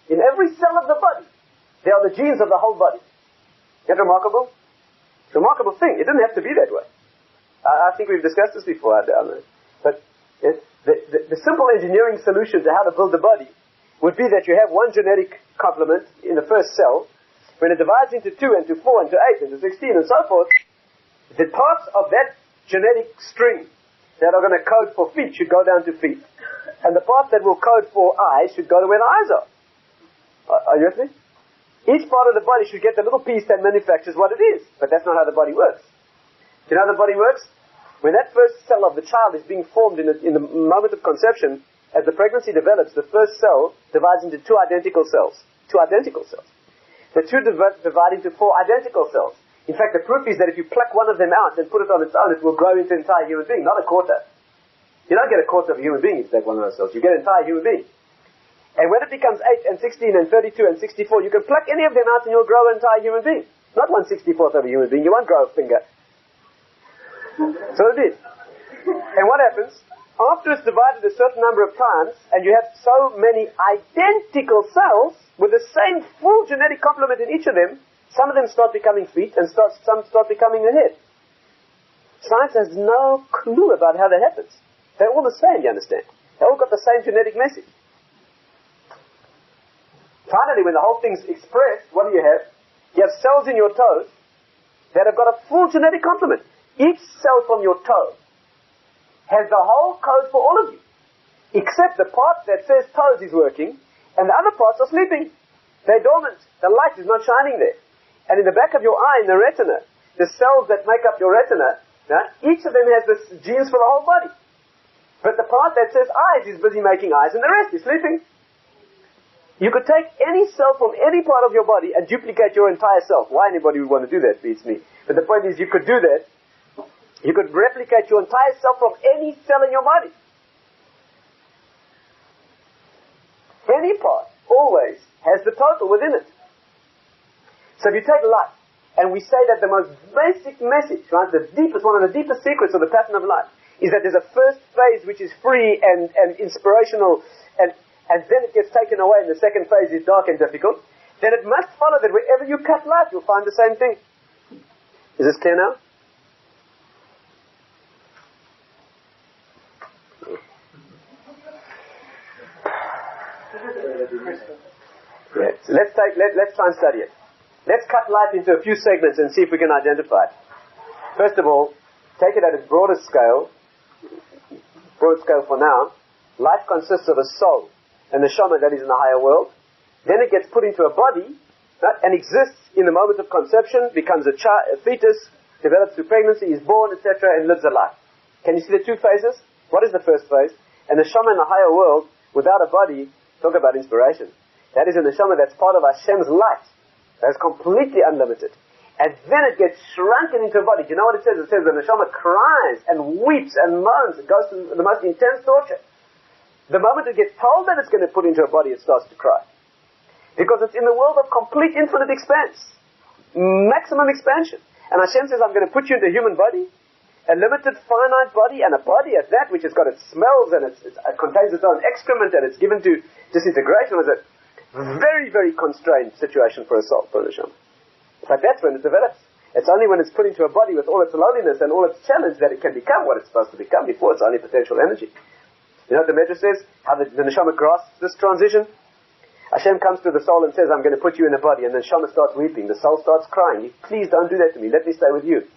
there are the genes of the whole body. Isn't that remarkable? It's a remarkable thing. It didn't have to be that way. I think we've discussed this before. But the simple engineering solution to how to build the body would be that you have one genetic complement in the first cell. When it divides into 2 and to 4 and to 8 and to 16 and so forth, the parts of that genetic string that are going to code for feet should go down to feet. And the parts that will code for eyes should go to where the eyes are. Are you with me? Each part of the body should get the little piece that manufactures what it is. But that's not how the body works. Do you know how the body works? When that first cell of the child is being formed in the moment of conception, as the pregnancy develops, the first cell divides into 2 identical cells. 2 identical cells. The 2 divide into 4 identical cells. In fact, the proof is that if you pluck one of them out and put it on its own, it will grow into an entire human being, not a quarter. You don't get a quarter of a human being if you take one of those cells. You get an entire human being. And when it becomes 8 and 16 and 32 and 64, you can pluck any of them out and you'll grow an entire human being. Not 1/64th of a human being. You won't grow a finger. So it is. And what happens? After it's divided a certain number of times, and you have so many identical cells with the same full genetic complement in each of them, some of them start becoming feet and some start becoming a head. Science has no clue about how that happens. They're all the same, you understand? They all got the same genetic message. Finally, when the whole thing's expressed, what do you have? You have cells in your toes that have got a full genetic complement. Each cell from your toe has the whole code for all of you, except the part that says toes is working, and the other parts are sleeping. They're dormant. The light is not shining there. And in the back of your eye, in the retina, the cells that make up your retina, each of them has the genes for the whole body. But the part that says eyes is busy making eyes, and the rest is sleeping. You could take any cell from any part of your body and duplicate your entire self. Why anybody would want to do that beats me. But the point is, you could do that. You could replicate your entire self from any cell in your body. Any part always has the total within it. So if you take life, and we say that the most basic message, right, one of the deepest secrets of the pattern of life, is that there's a first phase which is free and inspirational, and then it gets taken away, and the second phase is dark and difficult, then it must follow that wherever you cut life, you'll find the same thing. Is this clear now? Yeah. So let's try and study it. Let's cut life into a few segments and see if we can identify it. First of all, take it at its broad scale for now. Life consists of a soul and the neshama that is in the higher world. Then it gets put into a body, right, and exists in the moment of conception, becomes a fetus, develops through pregnancy, is born, etc., and lives a life. Can you see the 2 phases? What is the first phase? And the neshama in the higher world, without a body, talk about inspiration. That is a neshama that's part of Hashem's light. That's completely unlimited. And then it gets shrunken into a body. Do you know what it says? It says the neshama cries and weeps and moans. It goes through the most intense torture. The moment it gets told that it's going to put into a body, it starts to cry. Because it's in the world of complete infinite expanse. Maximum expansion. And And Hashem says, I'm going to put you into a human body, a limited, finite body, and a body at that which has got its smells and it contains its own excrement and it's given to disintegration. It was a very, very constrained situation for a soul, for a neshama. But that's when it develops. It's only when it's put into a body with all its loneliness and all its challenge that it can become what it's supposed to become. Before, it's only potential energy. You know what the Medrash says? How the neshama grasps this transition? Hashem comes to the soul and says, I'm going to put you in a body. And the neshama starts weeping. The soul starts crying. Please don't do that to me. Let me stay with you.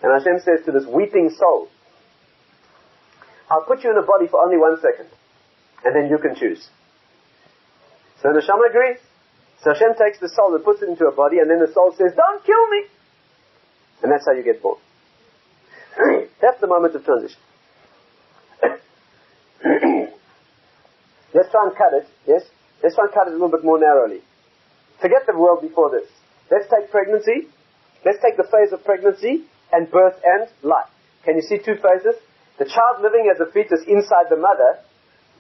And Hashem says to this weeping soul, I'll put you in a body for only 1 second. And then you can choose. So the neshama agrees. So Hashem takes the soul and puts it into a body. And then the soul says, don't kill me. And that's how you get born. That's the moment of transition. Let's try and cut it. Yes? Let's try and cut it a little bit more narrowly. Forget the world before this. Let's take pregnancy. Let's take the phase of pregnancy and birth and life. Can you see two phases? The child living as a fetus inside the mother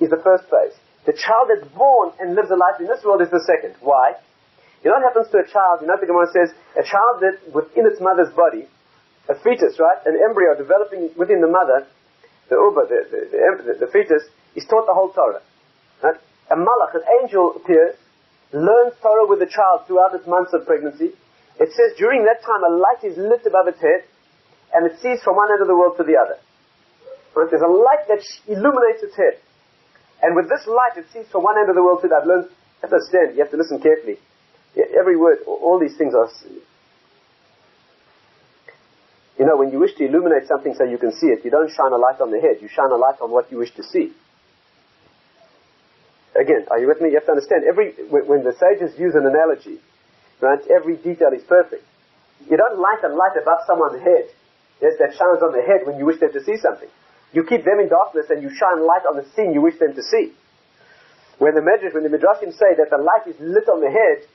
is the first phase. The child that's born and lives a life in this world is the second. Why? You know what happens to a child? You know what the Gemara says? A child that within its mother's body, a fetus, right? An embryo developing within the mother, the uba, the fetus, is taught the whole Torah. Right? A malach, an angel appears, learns Torah with the child throughout its months of pregnancy. It says during that time a light is lit above its head, and it sees from one end of the world to the other. Right? There's a light that illuminates its head. And with this light it sees from one end of the world to the other. You have to understand, you have to listen carefully. Every word, all these things are... You know, when you wish to illuminate something so you can see it, you don't shine a light on the head, you shine a light on what you wish to see. Again, are you with me? You have to understand, when the sages use an analogy, right, every detail is perfect. You don't light a light above someone's head, yes, that shines on the head when you wish them to see something. You keep them in darkness and you shine light on the scene you wish them to see. When the Midrashim say that the light is lit on the head,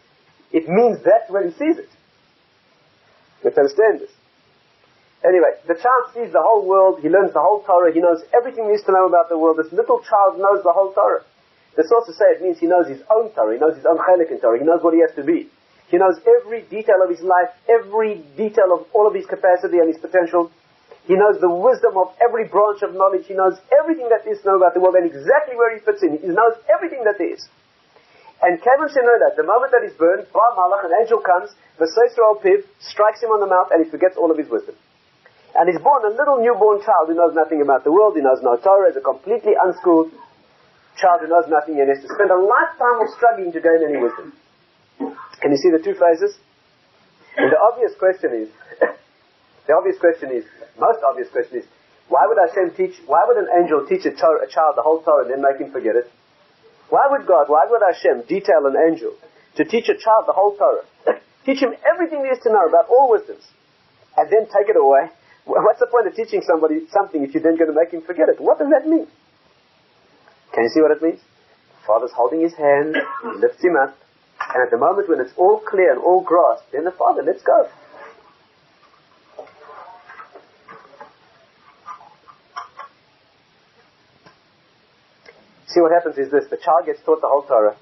it means that's where he sees it. You have to understand this. Anyway, the child sees the whole world, he learns the whole Torah, he knows everything he needs to know about the world. This little child knows the whole Torah. The sources say it means he knows his own Torah, he knows his own chelik in Torah, he knows what he has to be. He knows every detail of his life, every detail of all of his capacity and his potential. He knows the wisdom of every branch of knowledge. He knows everything that there is to know about the world and exactly where he fits in. He knows everything that there is. And Kevin should know that the moment that he's burned, Ba Malach, an angel comes, the Seisra Piv, strikes him on the mouth and he forgets all of his wisdom. And he's born a little newborn child who knows nothing about the world, he knows no Torah, is a completely unschooled child who knows nothing and has to spend a lifetime of struggling to gain any wisdom. Can you see the two phases? And the most obvious question is, why would an angel teach a child the whole Torah and then make him forget it? Why would Hashem detail an angel to teach a child the whole Torah? Teach him everything there is to know about all wisdoms, and then take it away? What's the point of teaching somebody something if you're then going to make him forget it? What does that mean? Can you see what it means? The Father's holding his hand, he lifts him up, and at the moment when it's all clear and all grasped, then the Father lets go. See, what happens is this: the child gets taught the whole Torah,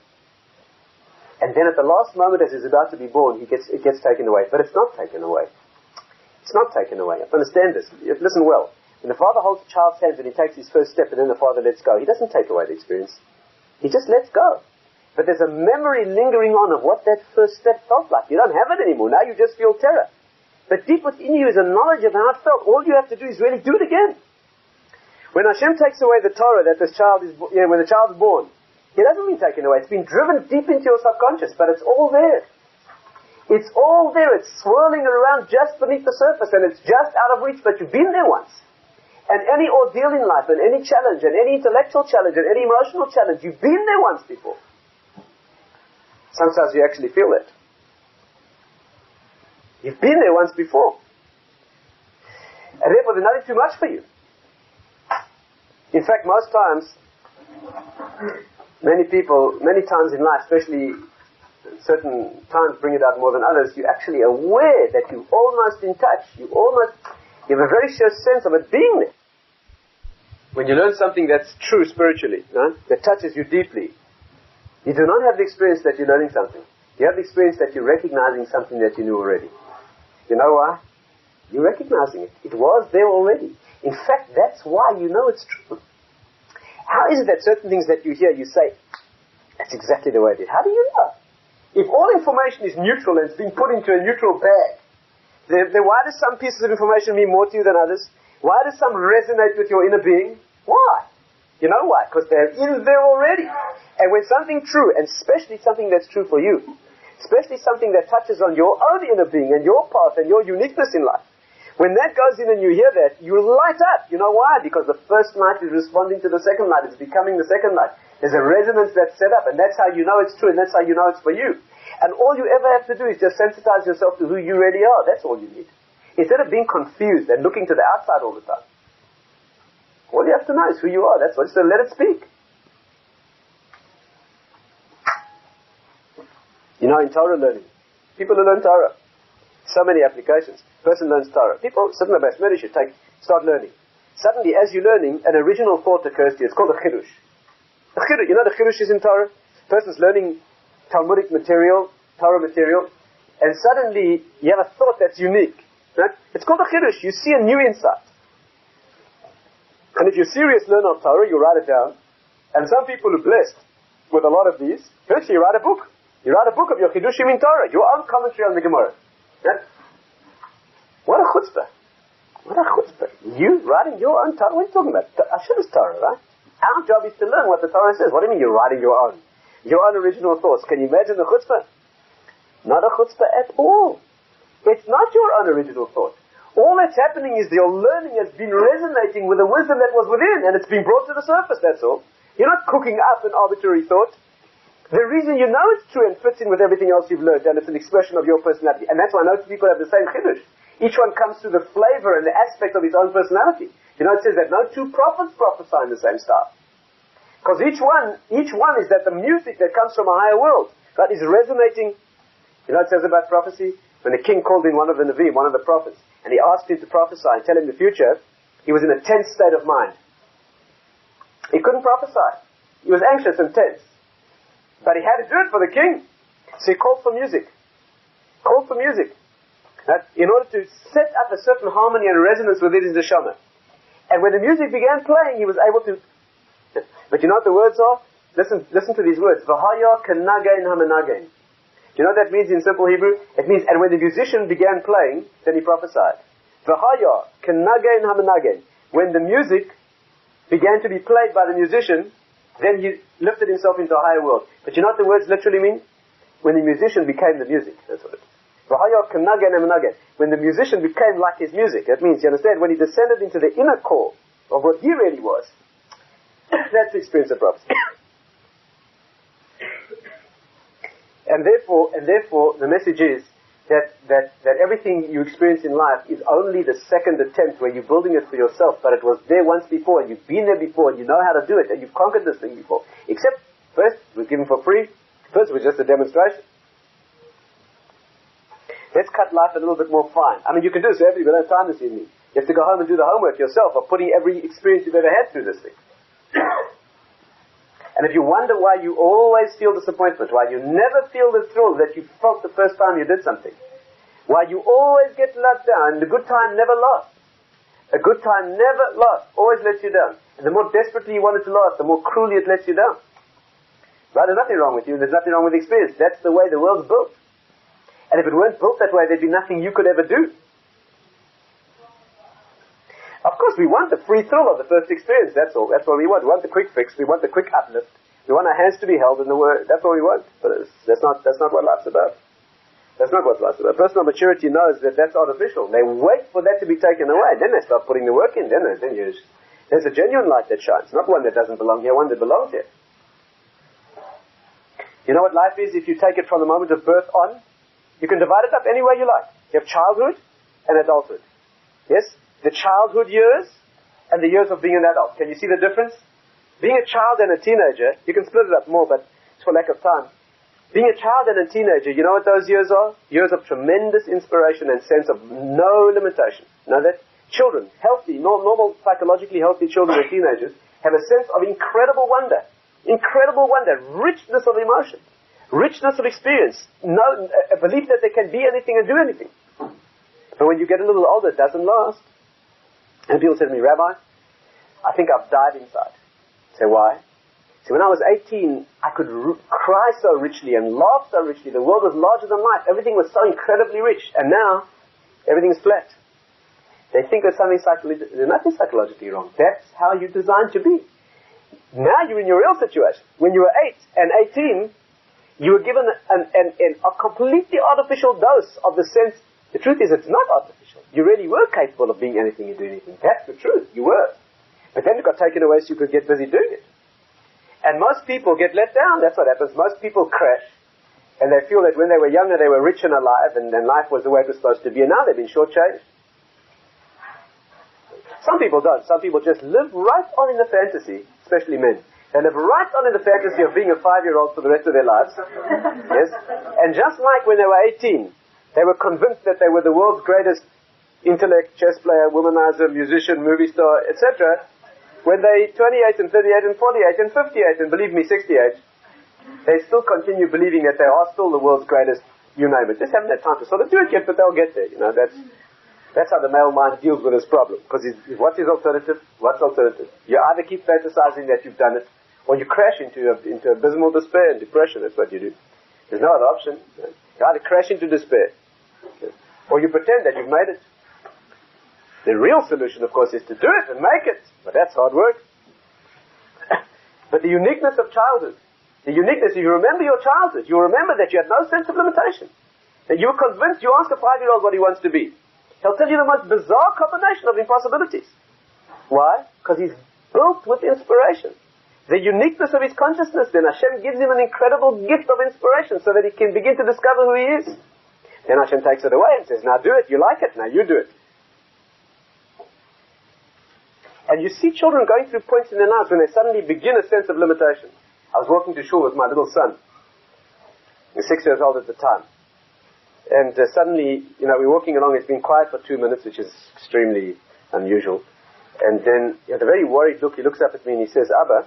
and then at the last moment as he's about to be born, it gets taken away. But it's not taken away. It's not taken away. You have to understand this. Listen well. When the Father holds the child's hands and he takes his first step and then the Father lets go, he doesn't take away the experience. He just lets go. But there's a memory lingering on of what that first step felt like. You don't have it anymore. Now you just feel terror. But deep within you is a knowledge of how it felt. All you have to do is really do it again. When Hashem takes away the Torah that this child is, when the child's born, it doesn't mean taken away. It's been driven deep into your subconscious, but it's all there. It's all there. It's swirling around just beneath the surface, and it's just out of reach, but you've been there once. And any ordeal in life, and any challenge, and any intellectual challenge, and any emotional challenge, you've been there once before. Sometimes you actually feel it. You've been there once before. And therefore there's nothing too much for you. In fact, most times, many times in life, especially certain times bring it out more than others, you're actually aware that you're almost in touch. You have a very sure sense of it being there. When you learn something that's true spiritually, that touches you deeply, you do not have the experience that you're learning something. You have the experience that you're recognizing something that you knew already. You know why? You're recognizing it. It was there already. In fact, that's why you know it's true. How is it that certain things that you hear, you say, that's exactly the way it is? How do you know? If all information is neutral and it's being put into a neutral bag, then why does some pieces of information mean more to you than others? Why does some resonate with your inner being? Why? You know why? Because they're in there already. And when something true, and especially something that's true for you, especially something that touches on your own inner being and your path and your uniqueness in life, when that goes in and you hear that, you light up. You know why? Because the first light is responding to the second light. It's becoming the second light. There's a resonance that's set up, and that's how you know it's true, and that's how you know it's for you. And all you ever have to do is just sensitize yourself to who you really are. That's all you need. Instead of being confused and looking to the outside all the time. All you have to know is who you are. That's what. So let it speak. You know, in Torah learning, people who learn Torah, so many applications. Person learns Torah. People sit in the best meditation, start learning. Suddenly, as you're learning, an original thought occurs to you. It's called a chidush. A chidush. You know the chidush is in Torah? Person's learning Talmudic material, Torah material, and suddenly you have a thought that's unique. Right? It's called a chidush. You see a new insight. And if you're a serious learner of Torah, you write it down. And some people are blessed with a lot of these. First, you write a book. You write a book of your chidushim in Torah, your own commentary on the Gemara. Right? What a chutzpah. What a chutzpah. You writing your own Torah? What are you talking about? Hashem is Torah, right? Our job is to learn what the Torah says. What do you mean you're writing your own? Your own original thoughts. Can you imagine the chutzpah? Not a chutzpah at all. It's not your own original thought. All that's happening is your learning has been resonating with the wisdom that was within, and it's been brought to the surface, that's all. You're not cooking up an arbitrary thought. The reason you know it's true and fits in with everything else you've learned, and it's an expression of your personality. And that's why most people have the same chidush. Each one comes through the flavor and the aspect of his own personality. You know, it says that no two prophets prophesy in the same style. Because each one is that the music that comes from a higher world, right, is resonating. You know, it says about prophecy, when the king called in one of the Nevi'im, one of the prophets, and he asked him to prophesy and tell him the future, he was in a tense state of mind. He couldn't prophesy. He was anxious and tense. But he had to do it for the king. So he called for music. In order to set up a certain harmony and resonance within his neshama. And when the music began playing, he was able to... But you know what the words are? Listen to these words. V'haya kenagain hamenagain. Do you know what that means in simple Hebrew? It means, and when the musician began playing, then he prophesied. V'haya kenagain hamenagain. When the music began to be played by the musician, then he lifted himself into a higher world. But you know what the words literally mean? When the musician became the music. That's what it is. V'haya kenagain hamenagain. When the musician became like his music. That means, you understand, when he descended into the inner core of what he really was, that's the experience of prophecy. And therefore, the message is that everything you experience in life is only the second attempt where you're building it for yourself, but it was there once before, and you've been there before, and you know how to do it, and you've conquered this thing before. Except, first, it was given for free. First, it was just a demonstration. Let's cut life a little bit more fine. I mean, you can do this every bit of time this evening. You have to go home and do the homework yourself of putting every experience you've ever had through this thing. And if you wonder why you always feel disappointment, why you never feel the thrill that you felt the first time you did something, why you always get let down, the good time never lasts. A good time never lasts, always lets you down. And the more desperately you want it to last, the more cruelly it lets you down. Right? There's nothing wrong with you, there's nothing wrong with the experience. That's the way the world's built. And if it weren't built that way, there'd be nothing you could ever do. Of course, we want the free thrill of the first experience. That's all. That's what we want. We want the quick fix. We want the quick uplift. We want our hands to be held in the word. That's all we want. But that's not what life's about. That's not what life's about. Personal maturity knows that that's artificial. They wait for that to be taken away. Then they start putting the work in. Then there's a genuine light that shines. Not one that doesn't belong here, one that belongs here. You know what life is if you take it from the moment of birth on? You can divide it up any way you like. You have childhood and adulthood. Yes? The childhood years and the years of being an adult. Can you see the difference? Being a child and a teenager, you can split it up more, but it's for lack of time. Being a child and a teenager, you know what those years are? Years of tremendous inspiration and sense of no limitation. Know that? Children, healthy, normal, psychologically healthy children and teenagers have a sense of incredible wonder, richness of emotion, richness of experience, a belief that they can be anything and do anything. But when you get a little older, it doesn't last. And people say to me, Rabbi, I think I've died inside. I say, why? See, when I was 18, I could cry so richly and laugh so richly. The world was larger than life. Everything was so incredibly rich. And now, everything's flat. They think there's something there's nothing psychologically wrong. That's how you're designed to be. Now you're in your real situation. When you were 8 and 18, you were given a completely artificial dose of the sense. The truth is, it's not artificial. You really were capable of being anything and doing anything. That's the truth. You were. But then it got taken away so you could get busy doing it. And most people get let down. That's what happens. Most people crash. And they feel that when they were younger, they were rich and alive, and life was the way it was supposed to be. And now they've been shortchanged. Some people don't. Some people just live right on in the fantasy, especially men. They live right on in the fantasy of being a 5-year-old for the rest of their lives. Yes? And just like when they were 18, they were convinced that they were the world's greatest intellect, chess player, womanizer, musician, movie star, etc. When they 28 and 38 and 48 and 58 and believe me, 68, they still continue believing that they are still the world's greatest, you name it. Just haven't had time to sort of do it yet, but they'll get there. You know, that's how the male mind deals with this problem. Because what's his alternative? What's alternative? You either keep fantasizing that you've done it, or you crash into abysmal despair and depression. That's what you do. There's no other option. You either crash into despair, or you pretend that you've made it. The real solution, of course, is to do it and make it. But that's hard work. But the uniqueness of childhood, if you remember your childhood, you remember that you had no sense of limitation. That you were convinced, you ask a 5-year-old what he wants to be. He'll tell you the most bizarre combination of impossibilities. Why? Because he's built with inspiration. The uniqueness of his consciousness, then Hashem gives him an incredible gift of inspiration so that he can begin to discover who he is. Then Hashem takes it away and says, now do it, you like it, now you do it. And you see children going through points in their lives when they suddenly begin a sense of limitation. I was walking to shul with my little son. He was 6 years old at the time. And suddenly, we're walking along, it's been quiet for 2 minutes, which is extremely unusual. And then, with a very worried look, he looks up at me and he says, Abba,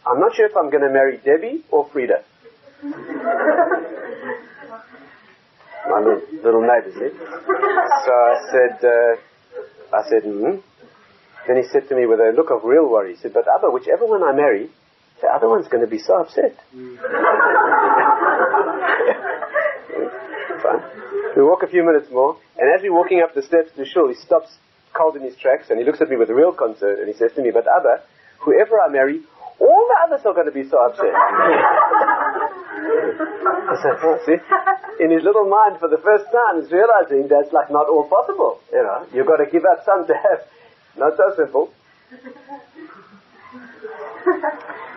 I'm not sure if I'm going to marry Debbie or Frida. My little neighbor, see? So I said, Then he said to me with a look of real worry, he said, but Abba, whichever one I marry, the other one's going to be so upset. Fine. We walk a few minutes more, and as we're walking up the steps to shul, he stops cold in his tracks, and he looks at me with real concern, and he says to me, but Abba, whoever I marry, all the others are going to be so upset. I said, see? In his little mind, for the first time, he's realizing that's like not all possible. You've got to give up some to have. Not so simple.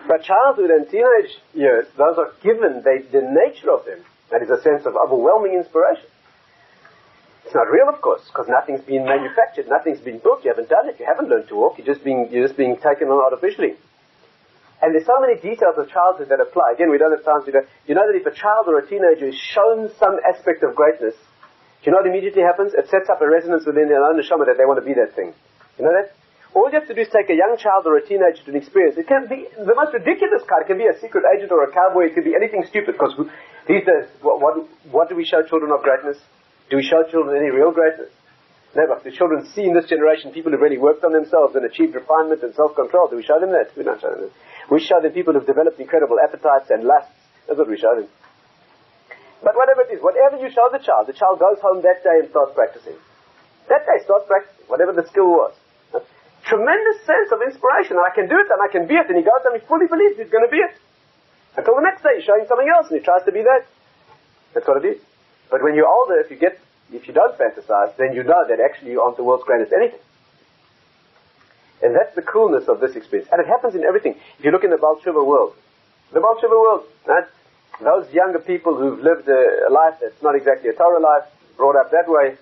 But childhood and teenage years, those are given, the nature of them. That is a sense of overwhelming inspiration. It's not real, of course, because nothing's been manufactured, nothing's been built, you haven't done it, you haven't learned to walk, you're just being taken on artificially. And there's so many details of childhood that apply. Again, we don't have time to go. You know that if a child or a teenager is shown some aspect of greatness, do you know what immediately happens? It sets up a resonance within their own neshama that they want to be that thing. You know that? All you have to do is take a young child or a teenager to an experience. It can be the most ridiculous kind. It can be a secret agent or a cowboy. It can be anything stupid. Because these days, what do we show children of greatness? Do we show children any real greatness? No, but the children see in this generation people who've really worked on themselves and achieved refinement and self-control. Do we show them that? We don't show them that. We show them people who've developed incredible appetites and lusts. That's what we show them. But whatever it is, whatever you show the child goes home that day and starts practicing. That day starts practicing, whatever the skill was. Tremendous sense of inspiration, and I can do it and I can be it, and he goes and he fully believes he's going to be it. Until the next day he's showing something else and he tries to be that. That's what it is. But when you're older, if you don't fantasize, then you know that actually you aren't the world's greatest anything. And that's the coolness of this experience. And it happens in everything. If you look in the Baal Tshuva world, right? Those younger people who've lived a life that's not exactly a Torah life, brought up that way,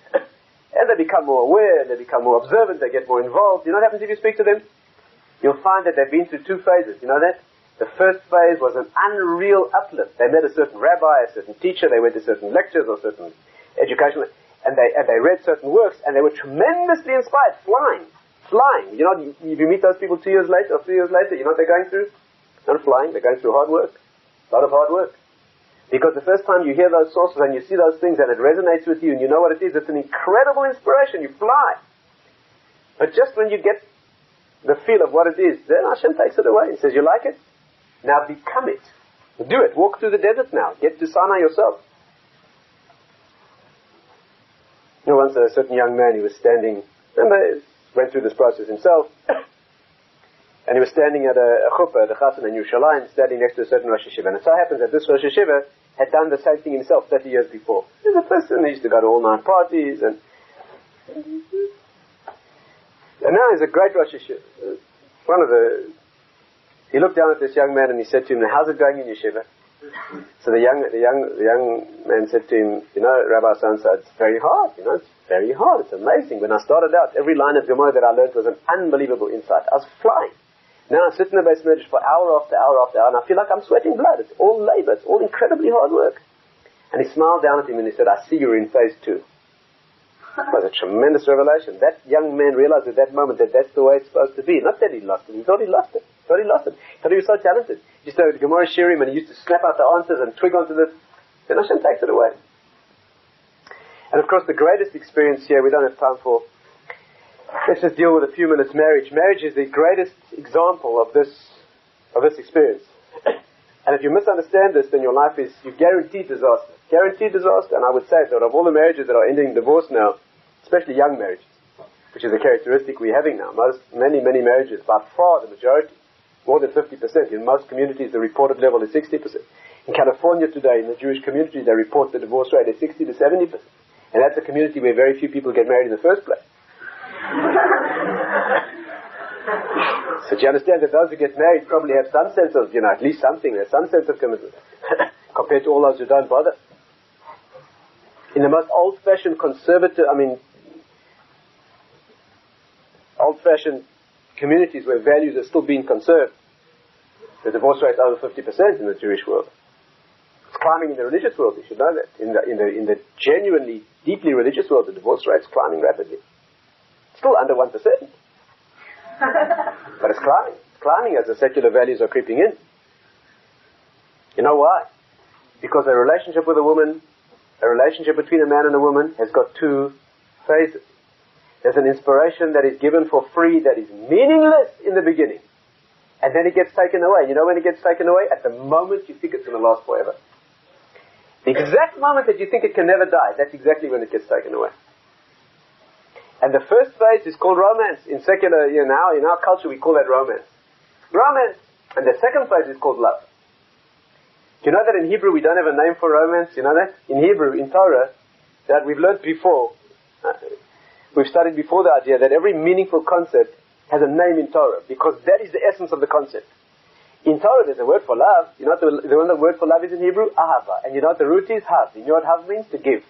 and they become more aware, they become more observant, they get more involved. You know what happens if you speak to them? You'll find that they've been through 2 phases. You know that? The first phase was an unreal uplift. They met a certain rabbi, a certain teacher, they went to certain lectures or certain educational, and they read certain works, and they were tremendously inspired, flying. You know, if you meet those people 2 years later or 3 years later, you know what they're going through? Not flying, they're going through hard work. A lot of hard work. Because the first time you hear those sources and you see those things and it resonates with you and you know what it is, it's an incredible inspiration. You fly. But just when you get the feel of what it is, then Hashem takes it away and says, you like it? Now become it. Do it. Walk through the desert now. Get to Sinai yourself. You know, once a certain young man, he was standing, remember, went through this process himself, and he was standing at a chuppah, the chassan in Yerushalayim, standing next to a certain Rosh Hashiva. And it so happens that this Rosh Hashiva had done the same thing himself 30 years before. He was a person, he used to go to all night parties, and now he's a great Rosh Hashiva. He looked down at this young man and he said to him, how's it going in yeshiva? So the young man said to him, you know, Rabbi so-and-so, it's very hard, it's very hard, it's amazing. When I started out, every line of Gemara that I learned was an unbelievable insight. I was flying. Now I sit in the base medrash for hour after hour after hour, and I feel like I'm sweating blood. It's all labor, it's all incredibly hard work. And he smiled down at him and he said, I see you're in phase 2. It was a tremendous revelation. That young man realized at that moment that that's the way it's supposed to be. Not that he lost it, he thought he lost it. He thought he was so talented. He used to have Gemara Shirim and he used to snap out the answers and twig onto the... Then Hashem takes it away. And of course the greatest experience here, we don't have time for... Let's just deal with a few minutes marriage. Marriage is the greatest example of this experience. And if you misunderstand this, then your life is... You're guaranteed disaster. Guaranteed disaster. And I would say that of all the marriages that are ending in divorce now, especially young marriages, which is a characteristic we're having now. Many marriages, by far the majority, more than 50%. In most communities, the reported level is 60%. In California today, in the Jewish community, they report the divorce rate at 60 to 70%. And that's a community where very few people get married in the first place. So do you understand that those who get married probably have some sense of, at least something, there's some sense of commitment, compared to all those who don't bother. In the most old-fashioned old-fashioned communities where values are still being conserved, the divorce rate is over 50% in the Jewish world. It's climbing in the religious world, you should know that. In the genuinely, deeply religious world, the divorce rate is climbing rapidly. It's still under 1%. But it's climbing. It's climbing as the secular values are creeping in. You know why? Because a relationship with a woman, a relationship between a man and a woman has got 2 phases. There's an inspiration that is given for free that is meaningless in the beginning. And then it gets taken away. You know when it gets taken away? At the moment you think it's going to last forever. The exact moment that you think it can never die, that's exactly when it gets taken away. And the first phase is called romance. In secular, in our culture we call that romance. Romance. And the second phase is called love. Do you know that in Hebrew we don't have a name for romance? You know that? In Hebrew, in Torah, that we've learned before, we've studied before the idea that every meaningful concept has a name in Torah, because that is the essence of the concept. In Torah there's a word for love. You know what the word for love is in Hebrew? Ahava. And you know what the root is? Hav. You know what hav means? To give.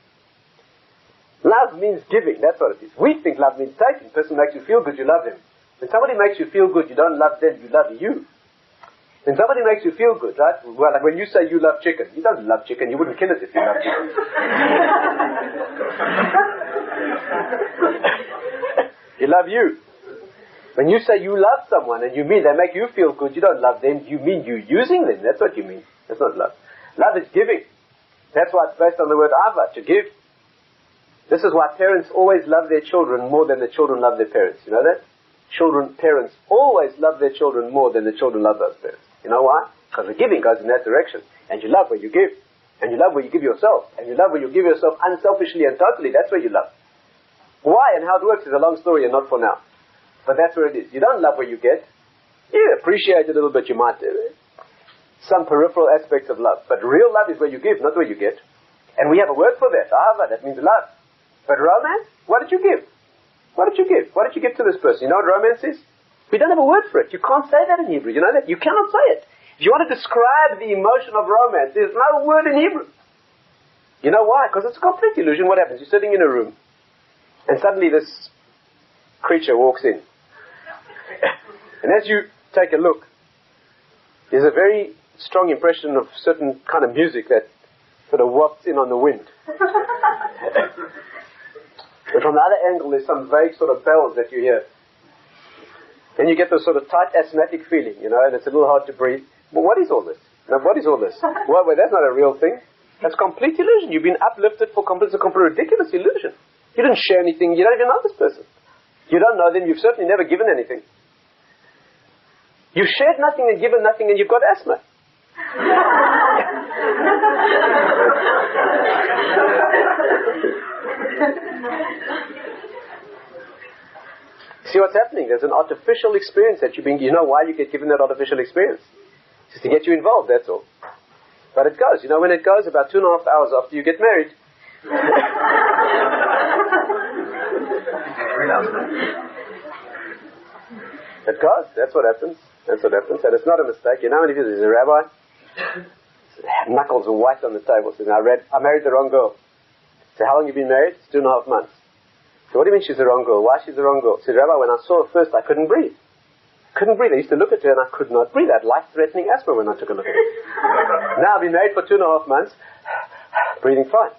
Love means giving, that's what it is. We think love means taking. The person makes you feel good, you love him. When somebody makes you feel good, you don't love them, you love you. When somebody makes you feel good, right? Well, like when you say you love chicken, you don't love chicken, you wouldn't kill it if you loved chicken. You love you. When you say you love someone and you mean they make you feel good, you don't love them, you mean you using them. That's what you mean. That's not love. Love is giving. That's why it's based on the word ava, to give. This is why parents always love their children more than the children love their parents. You know that? Parents always love their children more than the children love those parents. You know why? Because the giving goes in that direction. And you love where you give. And you love where you give yourself. And you love where you give yourself unselfishly and totally. That's where you love. Why and how it works is a long story and not for now. But that's where it is. You don't love where you get. You appreciate it a little bit, you might do it. Some peripheral aspects of love. But real love is where you give, not where you get. And we have a word for that. Ahava, that means love. But romance? What did you give? What did you give? What did you give to this person? You know what romance is? We don't have a word for it. You can't say that in Hebrew. You know that? You cannot say it. If you want to describe the emotion of romance, there's no word in Hebrew. You know why? Because it's a complete illusion. What happens? You're sitting in a room, and suddenly this creature walks in. And as you take a look, there's a very strong impression of certain kind of music that sort of wafts in on the wind. And from the other angle, there's some vague sort of bells that you hear. And you get this sort of tight asthmatic feeling, and it's a little hard to breathe. But what is all this? Now, what is all this? Well, that's not a real thing. That's complete illusion. You've been uplifted for complete, it's a complete ridiculous illusion. You didn't share anything. You don't even know this person. You don't know them. You've certainly never given anything. You've shared nothing and given nothing, and you've got asthma. See what's happening? There's an artificial experience that you're being. You know why you get given that artificial experience? It's just to get you involved, that's all. But it goes. You know when it goes? About 2.5 hours after you get married. It goes. That's what happens. That's what happens. And it's not a mistake. You know when there's a rabbi, knuckles are white on the table, says, I married the wrong girl. So how long have you been married? It's 2.5 months. So what do you mean she's the wrong girl? Why she's the wrong girl? Said, Rabbi, when I saw her first, I couldn't breathe. Couldn't breathe. I used to look at her and I could not breathe. I had life-threatening asthma when I took a look at her. Now I've been married for 2.5 months, breathing fine.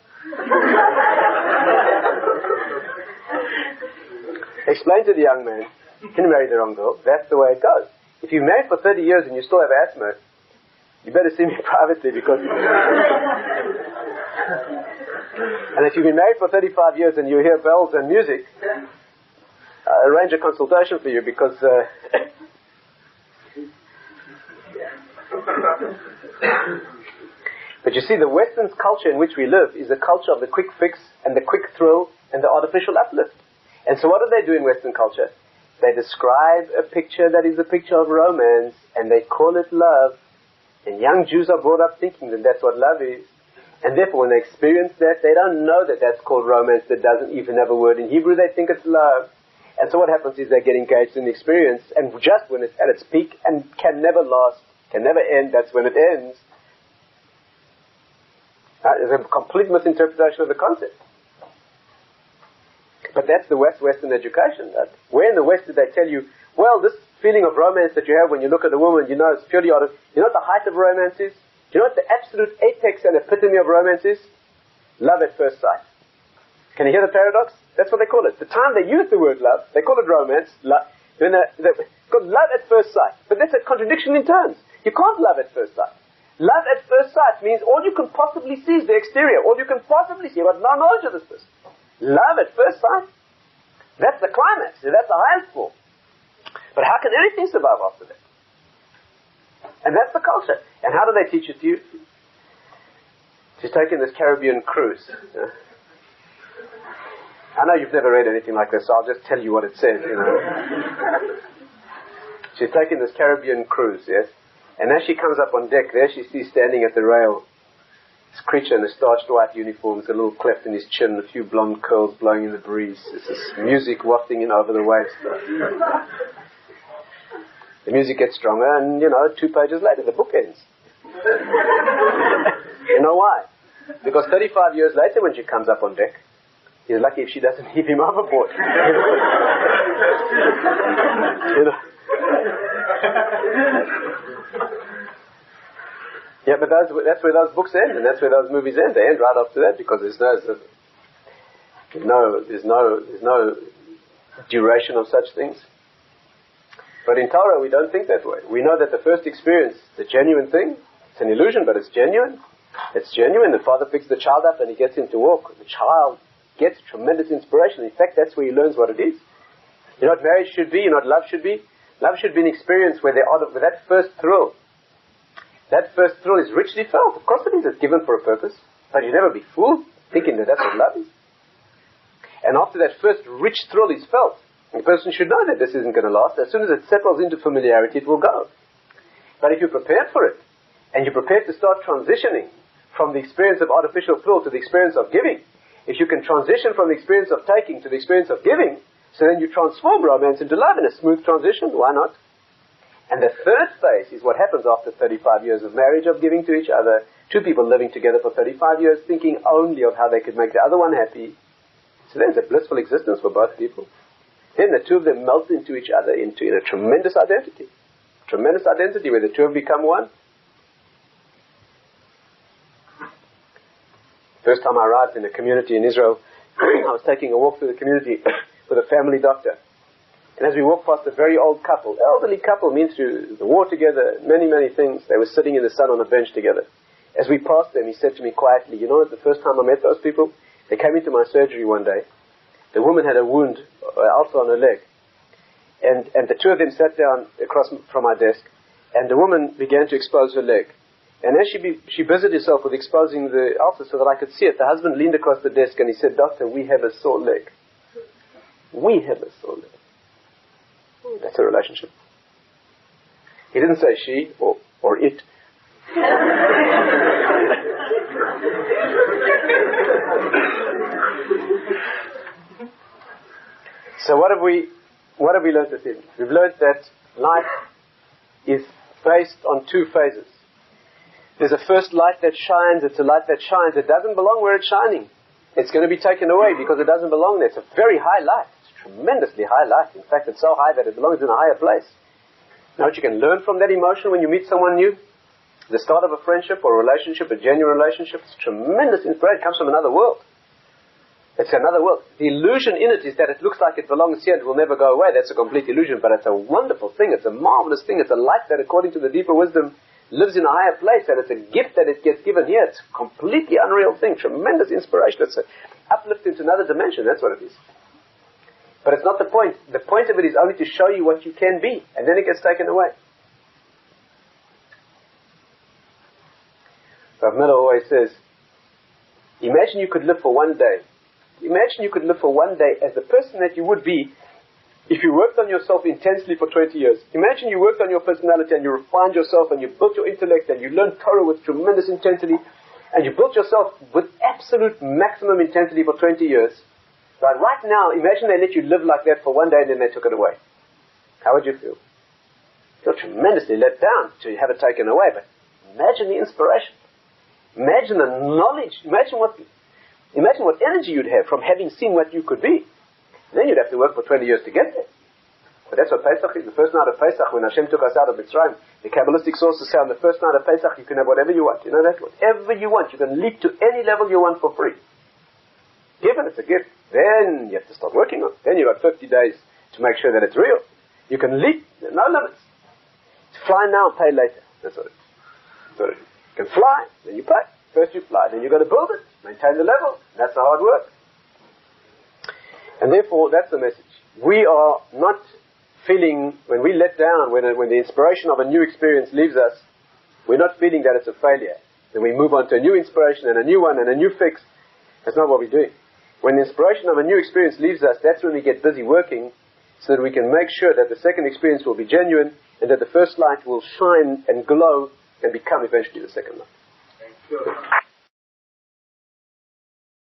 Explain to the young man, you married the wrong girl. That's the way it goes. If you're married for 30 years and you still have asthma, you better see me privately because... And if you've been married for 35 years and you hear bells and music, arrange a consultation for you because... But you see, the Western culture in which we live is a culture of the quick fix and the quick thrill and the artificial uplift. And so what do they do in Western culture? They describe a picture that is a picture of romance and they call it love. And young Jews are brought up thinking that that's what love is. And therefore when they experience that, they don't know that that's called romance that doesn't even have a word in Hebrew. They think it's love. And so what happens is they get engaged in the experience, and just when it's at its peak and can never last, can never end, that's when it ends. It's a complete misinterpretation of the concept. But that's the Western education. Where in the West did they tell you, well, this feeling of romance that you have when you look at a woman, you know it's purely out of... You know what the height of romance is? You know what the absolute apex and epitome of romance is? Love at first sight. Can you hear the paradox? That's what they call it. The time they use the word love, they call it romance. It's called love at first sight. But that's a contradiction in terms. You can't love at first sight. Love at first sight means all you can possibly see is the exterior. All you can possibly see, but no knowledge of this person. Love at first sight, that's the climax. That's the highest form. But how can anything survive after that? And that's the culture. And how do they teach it to you? She's taking this Caribbean cruise. I know you've never read anything like this, so I'll just tell you what it says. She's taking this Caribbean cruise, yes? And as she comes up on deck, there she sees standing at the rail this creature in a starched white uniform with a little cleft in his chin, a few blonde curls blowing in the breeze. There's this music wafting in over the waves. The music gets stronger, and 2 pages later, the book ends. You know why? Because 35 years later, when she comes up on deck, he's lucky if she doesn't heave him overboard. Yeah, but that's where those books end, and that's where those movies end. They end right after that because there's no duration of such things. But in Torah, we don't think that way. We know that the first experience, the genuine thing, it's an illusion, but it's genuine. It's genuine. The father picks the child up and he gets him to walk. The child gets tremendous inspiration. In fact, that's where he learns what it is. You know what marriage should be? You know what love should be? Love should be an experience where with that first thrill. That first thrill is richly felt. Of course it is. It's given for a purpose. But you never be fooled thinking that that's what love is. And after that first rich thrill is felt, the person should know that this isn't going to last. As soon as it settles into familiarity, it will go. But if you're prepared for it, and you're prepared to start transitioning from the experience of artificial thrill to the experience of giving, if you can transition from the experience of taking to the experience of giving, so then you transform romance into love in a smooth transition, why not? And the third phase is what happens after 35 years of marriage, of giving to each other, 2 people living together for 35 years, thinking only of how they could make the other one happy. So there's a blissful existence for both people. Then the 2 of them melt into each other in a tremendous identity. Tremendous identity where the 2 have become one. First time I arrived in a community in Israel, I was taking a walk through the community with a family doctor. And as we walked past a very old couple, elderly couple, mean through the war together, many, many things, they were sitting in the sun on a bench together. as we passed them, he said to me quietly, you know, the first time I met those people, they came into my surgery one day. The woman had a wound, ulcer on her leg. And the two of them sat down across from my desk, and the woman began to expose her leg. And as she busied herself with exposing the ulcer so that I could see it, the husband leaned across the desk and he said, Doctor, we have a sore leg. We have a sore leg. That's a relationship. He didn't say she or it. So what have we learned this evening? We've learned that life is based on two phases. There's a first light that shines. It's a light that shines. It doesn't belong where it's shining. It's going to be taken away because it doesn't belong there. It's a very high light. It's a tremendously high light. In fact, it's so high that it belongs in a higher place. Now what you can learn from that emotion when you meet someone new, the start of a friendship or a relationship, a genuine relationship, it's tremendous inspiration. It comes from another world. It's another world. The illusion in it is that it looks like it belongs here and it will never go away. That's a complete illusion, but it's a wonderful thing. It's a marvelous thing. It's a light that, according to the deeper wisdom, lives in a higher place, and it's a gift that it gets given here. It's a completely unreal thing. Tremendous inspiration. It's an uplift into another dimension. That's what it is. But it's not the point. The point of it is only to show you what you can be, and then it gets taken away. Rav Miller always says, imagine you could live for one day. Imagine you could live for one day as the person that you would be if you worked on yourself intensely for 20 years. Imagine you worked on your personality and you refined yourself and you built your intellect and you learned Torah with tremendous intensity and you built yourself with absolute maximum intensity for 20 years. Right now, imagine they let you live like that for one day and then they took it away. How would you feel? You're tremendously let down to have it taken away, but imagine the inspiration. Imagine the knowledge. Imagine what energy you'd have from having seen what you could be. Then you'd have to work for 20 years to get there. But that's what Pesach is. The first night of Pesach, when Hashem took us out of Mitzrayim, the Kabbalistic sources say on the first night of Pesach, you can have whatever you want. You know that? Whatever you want. You can leap to any level you want for free. Given, it's a gift. Then you have to start working on it. Then you've got 50 days to make sure that it's real. You can leap. There are no limits. Fly now, pay later. That's what it is. You can fly, then you pay. First you fly, then you've got to build it, maintain the level. That's the hard work. And therefore, that's the message. We are not feeling, when we let down, when the inspiration of a new experience leaves us, we're not feeling that it's a failure. Then we move on to a new inspiration and a new one and a new fix. That's not what we're doing. When the inspiration of a new experience leaves us, that's when we get busy working so that we can make sure that the second experience will be genuine and that the first light will shine and glow and become eventually the second light. Thank you.